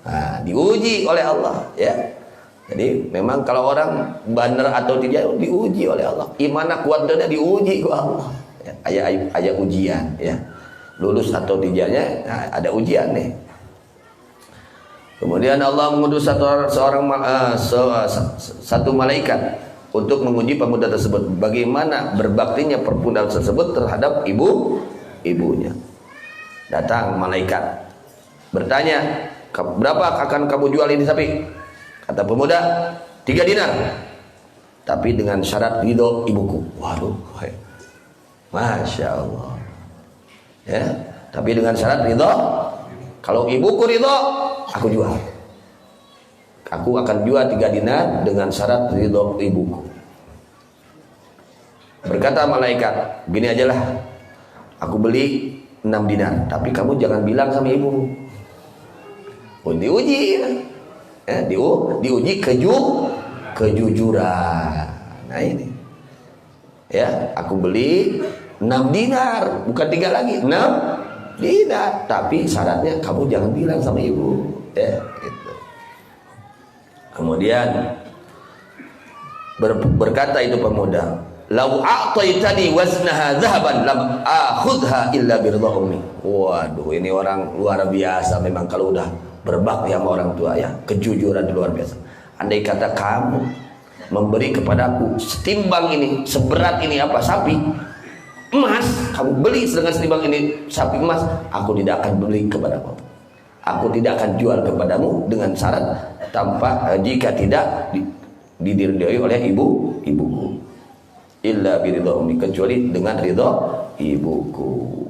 Nah, diuji oleh Allah ya. Jadi memang kalau orang benar atau tidak diuji oleh Allah. Imannya kuat dan diuji oleh Allah. Ya, ayat ujian ya. Lulus atau tidaknya, nah, ada ujian nih. Kemudian Allah mengutus satu malaikat untuk menguji pemuda tersebut bagaimana berbaktinya pemuda tersebut terhadap ibunya. Datang malaikat bertanya, berapa akan kamu jual ini sapi? Kata pemuda, 3 dinar. Tapi dengan syarat ridho ibuku. Waduh, Masya Allah ya. Tapi dengan syarat ridho, kalau ibuku ridho, aku jual. Aku akan jual 3 dinar dengan syarat ridho ibuku. Berkata malaikat, gini aja lah, aku beli 6 dinar, tapi kamu jangan bilang sama ibu. Diuji ya, diuji kejujuran. Nah ini ya, aku beli 6 dinar, bukan 3 lagi, 6 dinar, tapi syaratnya kamu jangan bilang sama ibu ya gitu. Kemudian berkata itu pemuda, lau a'taitani waznaha dhahaban lam akhudha illa biridha ummi. Waduh, ini orang luar biasa memang kalau udah berbakti sama orang tua ya, kejujuran luar biasa. Andai kata kamu memberi kepadaku setimbang ini, seberat ini apa, sapi emas, kamu beli dengan setimbang ini sapi emas, aku tidak akan beli kepadamu. Aku tidak akan jual kepadamu dengan syarat tanpa jika tidak diridhoi oleh ibuku. Illa biridha ummi, kecuali dengan ridha ibuku.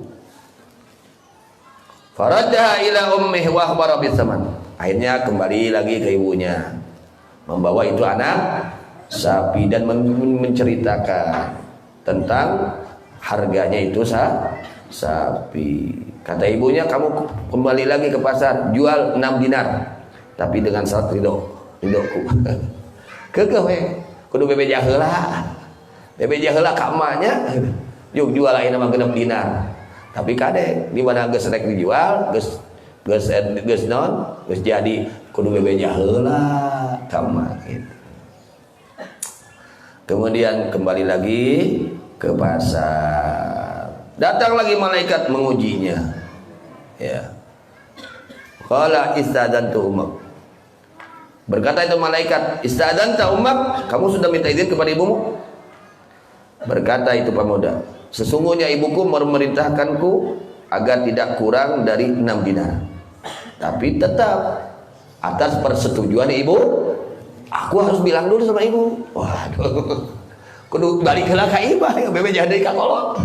Faraddaha ila ummihi wa akhbara bisaman. Akhirnya kembali lagi ke ibunya, membawa itu anak sapi dan menceritakan tentang harganya itu sapi. Kata ibunya, kamu kembali lagi ke pasar, jual 6 dinar, tapi dengan syarat ridhoku. Kekeh we, kudu bebe jaheula. Bebe jaheula ka emaknya, yuk jual ayeuna mah 6 dinar. Tapi kade di mana geus rek dijual, geus non, geus jadi kudu bebe jaheula ka emak gitu. Kemudian kembali lagi ke pasar. Datang lagi malaikat mengujinya. Ya. Qala istadantu ummak. Berkata itu malaikat, istadanta ummak, kamu sudah minta izin kepada ibumu? Berkata itu pemuda, sesungguhnya ibuku memerintahkanku agar tidak kurang dari 6 dinar. Tapi tetap atas persetujuan ibu, aku harus bilang dulu sama ibu. Waduh, kudu balik heula ka ibah, bebe jadi ka kolot.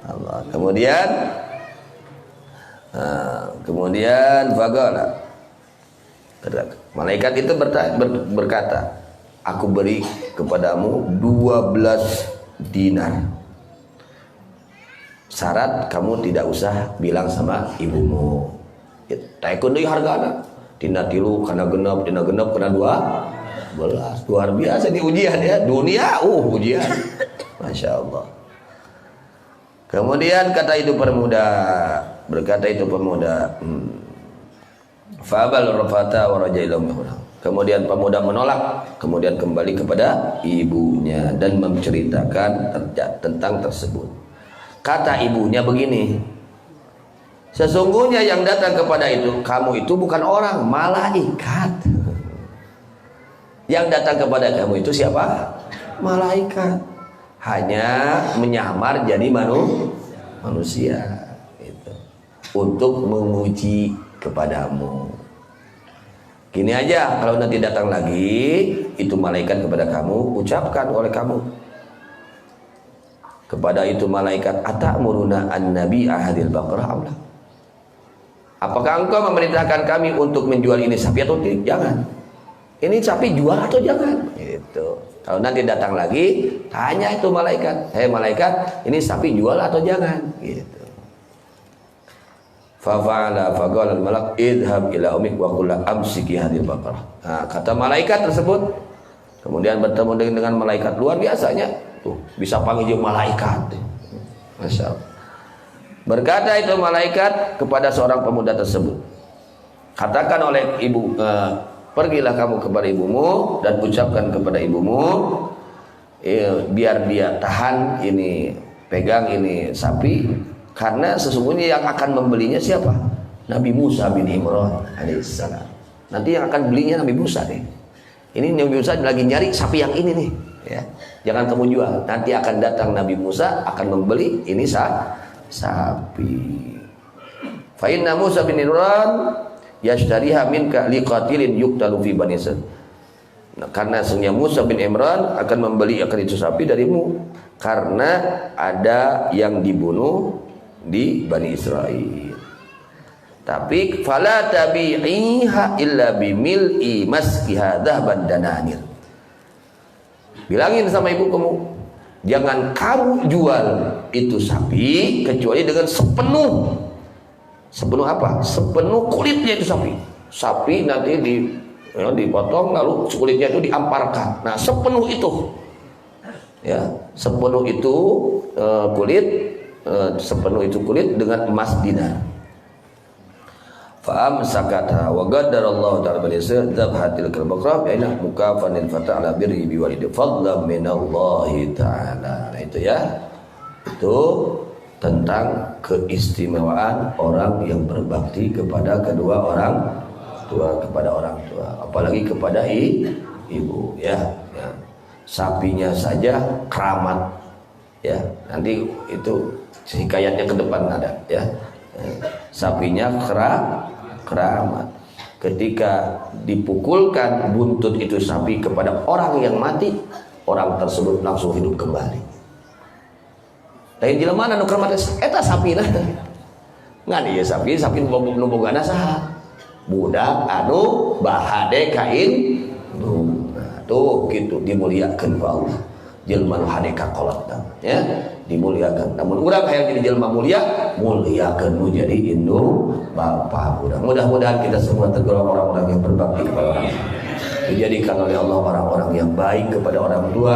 Allah. Kemudian faqala, malaikat itu berkata, aku beri kepadamu 12 dinar. Syarat kamu tidak usah bilang sama ibumu. Taekun deui hargana. Tina 3 kana genep, tina genep kana 12. Luar biasa di ujian ya, dunia ujian. Masya Allah. Kemudian berkata itu pemuda, fabal rafata wa rajailam. Kemudian pemuda menolak, kemudian kembali kepada ibunya dan menceritakan tentang tersebut. Kata ibunya begini, sesungguhnya yang datang kepada kamu itu bukan orang, malaikat. Yang datang kepada kamu itu siapa? Malaikat. Hanya menyamar jadi manusia itu, untuk menguji kepadamu. Gini aja, kalau nanti datang lagi itu malaikat kepada kamu, ucapkan oleh kamu kepada itu malaikat, atamuruna an-nabi ahadil baqarah amla. Apakah engkau memerintahkan kami untuk menjual ini sapi atau tidak? Jangan. Ini sapi jual atau jangan? Gitu. Kalau nanti datang lagi, tanya itu malaikat, hei malaikat, ini sapi jual atau jangan? Gitu. Fa'ala faqala al-malak idhhab ila ummik wa qul amsiki hadhil baqarah. Nah, kata malaikat tersebut, kemudian bertemu dengan malaikat luar biasanya. Tuh, bisa panggil malaikat. Masya Allah. Berkata itu malaikat kepada seorang pemuda tersebut, katakan oleh ibu, pergilah kamu kepada ibumu dan ucapkan kepada ibumu, biar dia tahan ini, pegang ini sapi, karena sesungguhnya yang akan membelinya siapa? Nabi Musa bin Imran alaihissalam. Nanti yang akan belinya Nabi Musa nih. Ini Nabi Musa lagi nyari sapi yang ini nih, ya. Jangan kamu jual. Nanti akan datang Nabi Musa akan membeli ini sapi. Fa inna Musa bin Imran yashtariha minka liqatilin yuqtalu fi Bani Israil. Nah, karena sesungguhnya Musa bin Imran akan membeli itu sapi darimu karena ada yang dibunuh di Bani Israil. Tapi fala tabi'iha illa bimil'i maskiha dhahban dananir. Bilangin sama ibu kamu, jangan kamu jual itu sapi kecuali dengan sepenuh apa? Sepenuh kulitnya itu sapi. Sapi nanti dipotong lalu kulitnya itu diamparkan. Nah, sepenuh itu. Ya, sepenuh itu kulit dengan emas dinar. Fa'am sakata wa gaddarallahu ta'ala balisa dzabhatil karbaqrab aina mukafanil fata ala birri biwalidi fadlan minallahi ta'ala. Nah itu ya, itu tentang keistimewaan orang yang berbakti kepada kedua orang tua, apalagi kepada ibu, ya. Sapinya saja keramat, ya. Nanti itu hikayatnya ke depan ada, ya. Sapinya keramat. Ketika dipukulkan buntut itu sapi kepada orang yang mati, orang tersebut langsung hidup kembali. Lain jelema anu keramat eta sapina. Ngan ieu sapi nu bogana saha? Budak anu bahade kain. Nah, tuh gitu dimuliakeun ku Allah. Jelema nu hade ka kolotna, ya, dimuliakan. Namun urang hayang jadi jelema mulia, muliakeun nu jadi indung bapa urang. Mudah-mudahan kita semua tergolong orang-orang yang berbakti kepada orang tua. Dijadikan oleh Allah orang-orang yang baik kepada orang tua,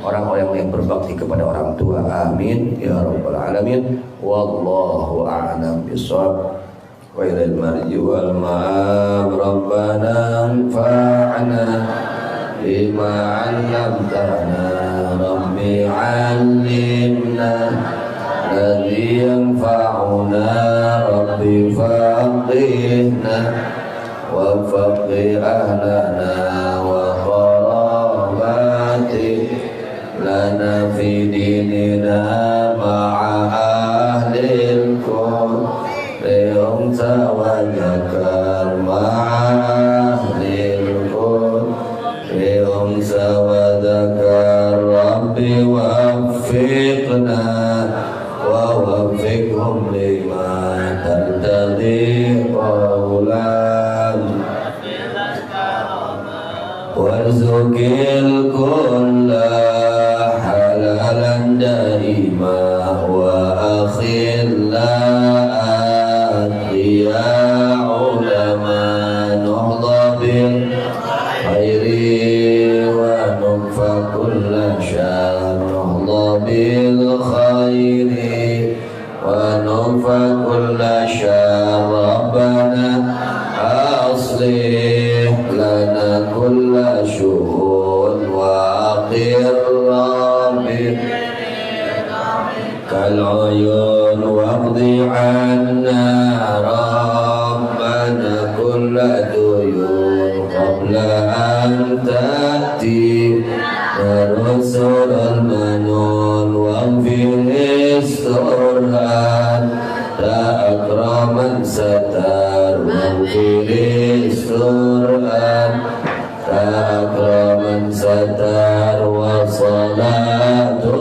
orang-orang yang berbakti kepada orang tua. Amin ya rabbal alamin. Wallahu a'lam bishawab. Wa ilal marji wal ma'ab. Rabbana anfa'na bima 'allamtana. Rabbi 'allimna alladhi yanfa'una. Rabbi faqihna wa faqih ahlana wa qarabati lana fi dinina ma'a ahlil kufri unsa wa zakar ma'a ahlil kufri unsa wa zakar. Rabbi waffiqna wa waffiqhum lima tardadi qawlan warzuqil kulla halalan daima wa akhilla ya ulama nuhdha bil khairi wa nukfa kulla syar nuhdha bil khairi wa nukfa kulla syar. Rabbana aslih lana kulla syu'un wa aqir rabbi kal'uyun waqdi 'anna rabbana kulla duyun qabla an ta'ti rusul al-manun wa'fir isturhan ta akraman satar majelis Quran takraman satar wa salatullah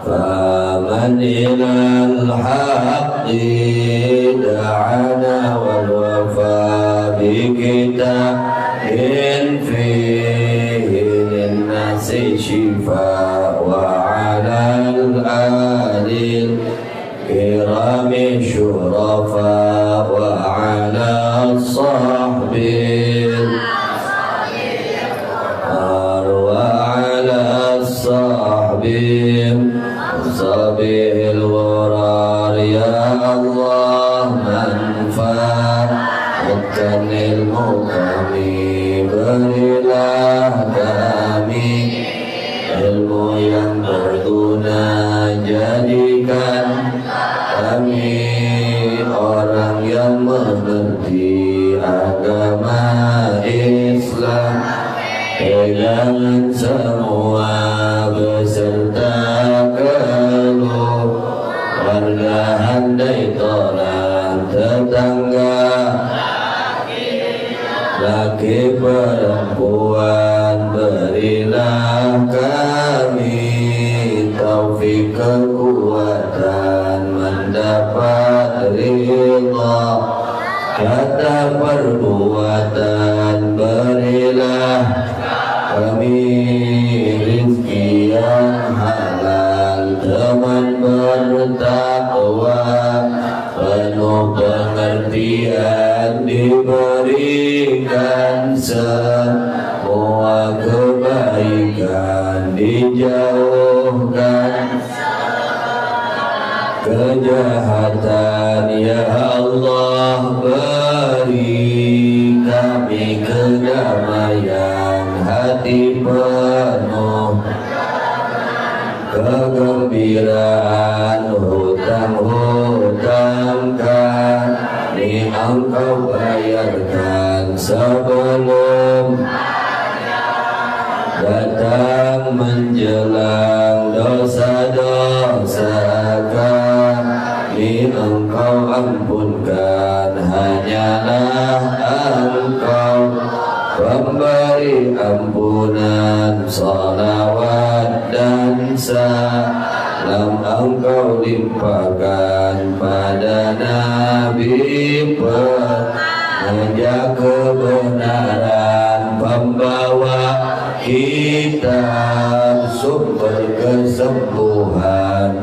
faman ilal haqqi da'ana wal wafa bi kitabin fihi linnasi shifa wa alal alil kirami syurafa wa ala sahbil wa ala sahbil sabil warar ya Allah manfaatkan ilmu kami berilah kami ilmu yang berguna jadikan kami orang yang mengerti agama Islam pegangan semua beserta keluarga handai tolak tetangga laki perempuan berilah kami taufik kekuatan mendapat ridha kata perbuatan berilah kami rizki yang halal teman bertakwa penuh pengertian diberikan semua kebaikan dijauhkan kejahatan ya Allah beri kami kedamaian hati penuh kegembiraan hutang-hutang kami Engkau bayarkan sebelum datang menjelang dosa-dosa kami Engkau ampunkan hanyalah Engkau pemberi ampunan salawat dan salam Engkau limpahkan pada Nabi pengajar kebenaran pembawa kitab sumber kesembuhan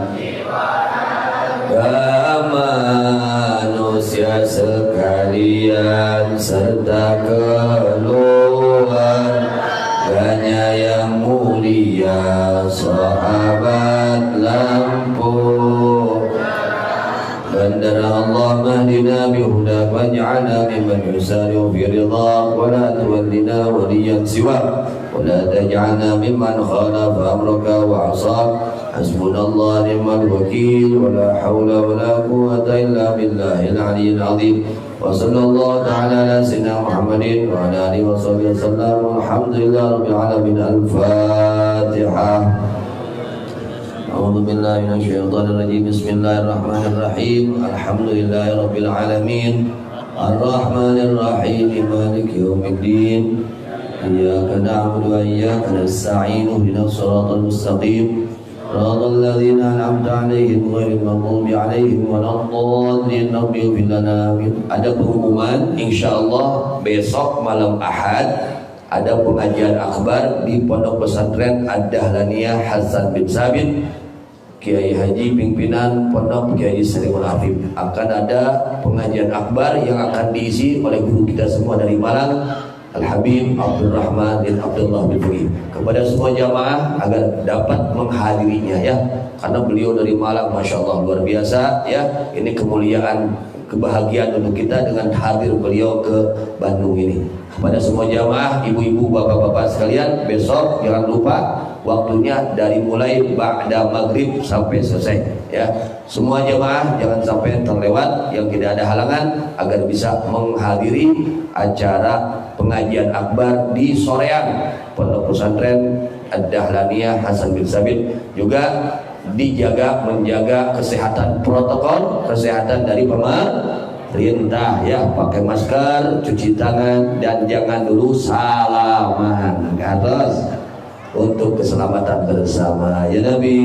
manusia sekalian serta keluarganya yang mulia sahabat lampu bandara Allah mahdina bihudak waj'alna mimman yusari'u fi ridhak wa la tuwallina waliyan siwak wa la taj'alna mimman khalafa amraka wa 'asak hasbunallah ni'mal wakil wa la hawla wa la quwwata illa billahil aliyyil azim wa sallallahu ta'ala ala sayyidina Muhammadin wa ala alihi wa sahbihi wasallam walhamdulillahi rabbil alamin al-fatihah. A'udzu billahi minasyaitonir rajim. Bismillahirrahmanirrahim. Alhamdulillahi rabbil alamin. Arrahmanir rahim. Maliki yaumiddin. Iyyaka na'budu wa iyyaka nasta'in. Ihdinas siratal mustaqim. Shiratal ladzina an'amta 'alaihim ghairil maghdubi 'alaihim waladdallin. Rabbighfir lana. Ada pengumuman insyaallah besok malam Ahad ada pengajian akbar di Pondok Pesantren Ad-Dahlaniyah Hasan bin Sabit Kiai Haji pimpinan Pondok Kiai Salimul Afif. Akan ada pengajian akbar yang akan diisi oleh guru kita semua dari Malang, Al-Habib Abdurrahman bin Abdullah bin Buri. Kepada semua jamaah agar dapat menghadirinya ya, karena beliau dari Malang, masya Allah luar biasa ya. Ini kemuliaan, kebahagiaan untuk kita dengan hadir beliau ke Bandung ini. Kepada semua jamaah, ibu-ibu, bapak-bapak sekalian, besok jangan lupa waktunya dari mulai ba'da maghrib sampai selesai ya. Semua jamaah jangan sampai terlewat, yang tidak ada halangan agar bisa menghadiri acara pengajian akbar di sorean Pondok Pesantren Ad-Dahlaniyah Hasan bin Sabit. Juga dijaga, menjaga kesehatan, protokol kesehatan dari pemerintah ya, pakai masker, cuci tangan, dan jangan dulu salaman. Terus untuk keselamatan bersama ya Nabi.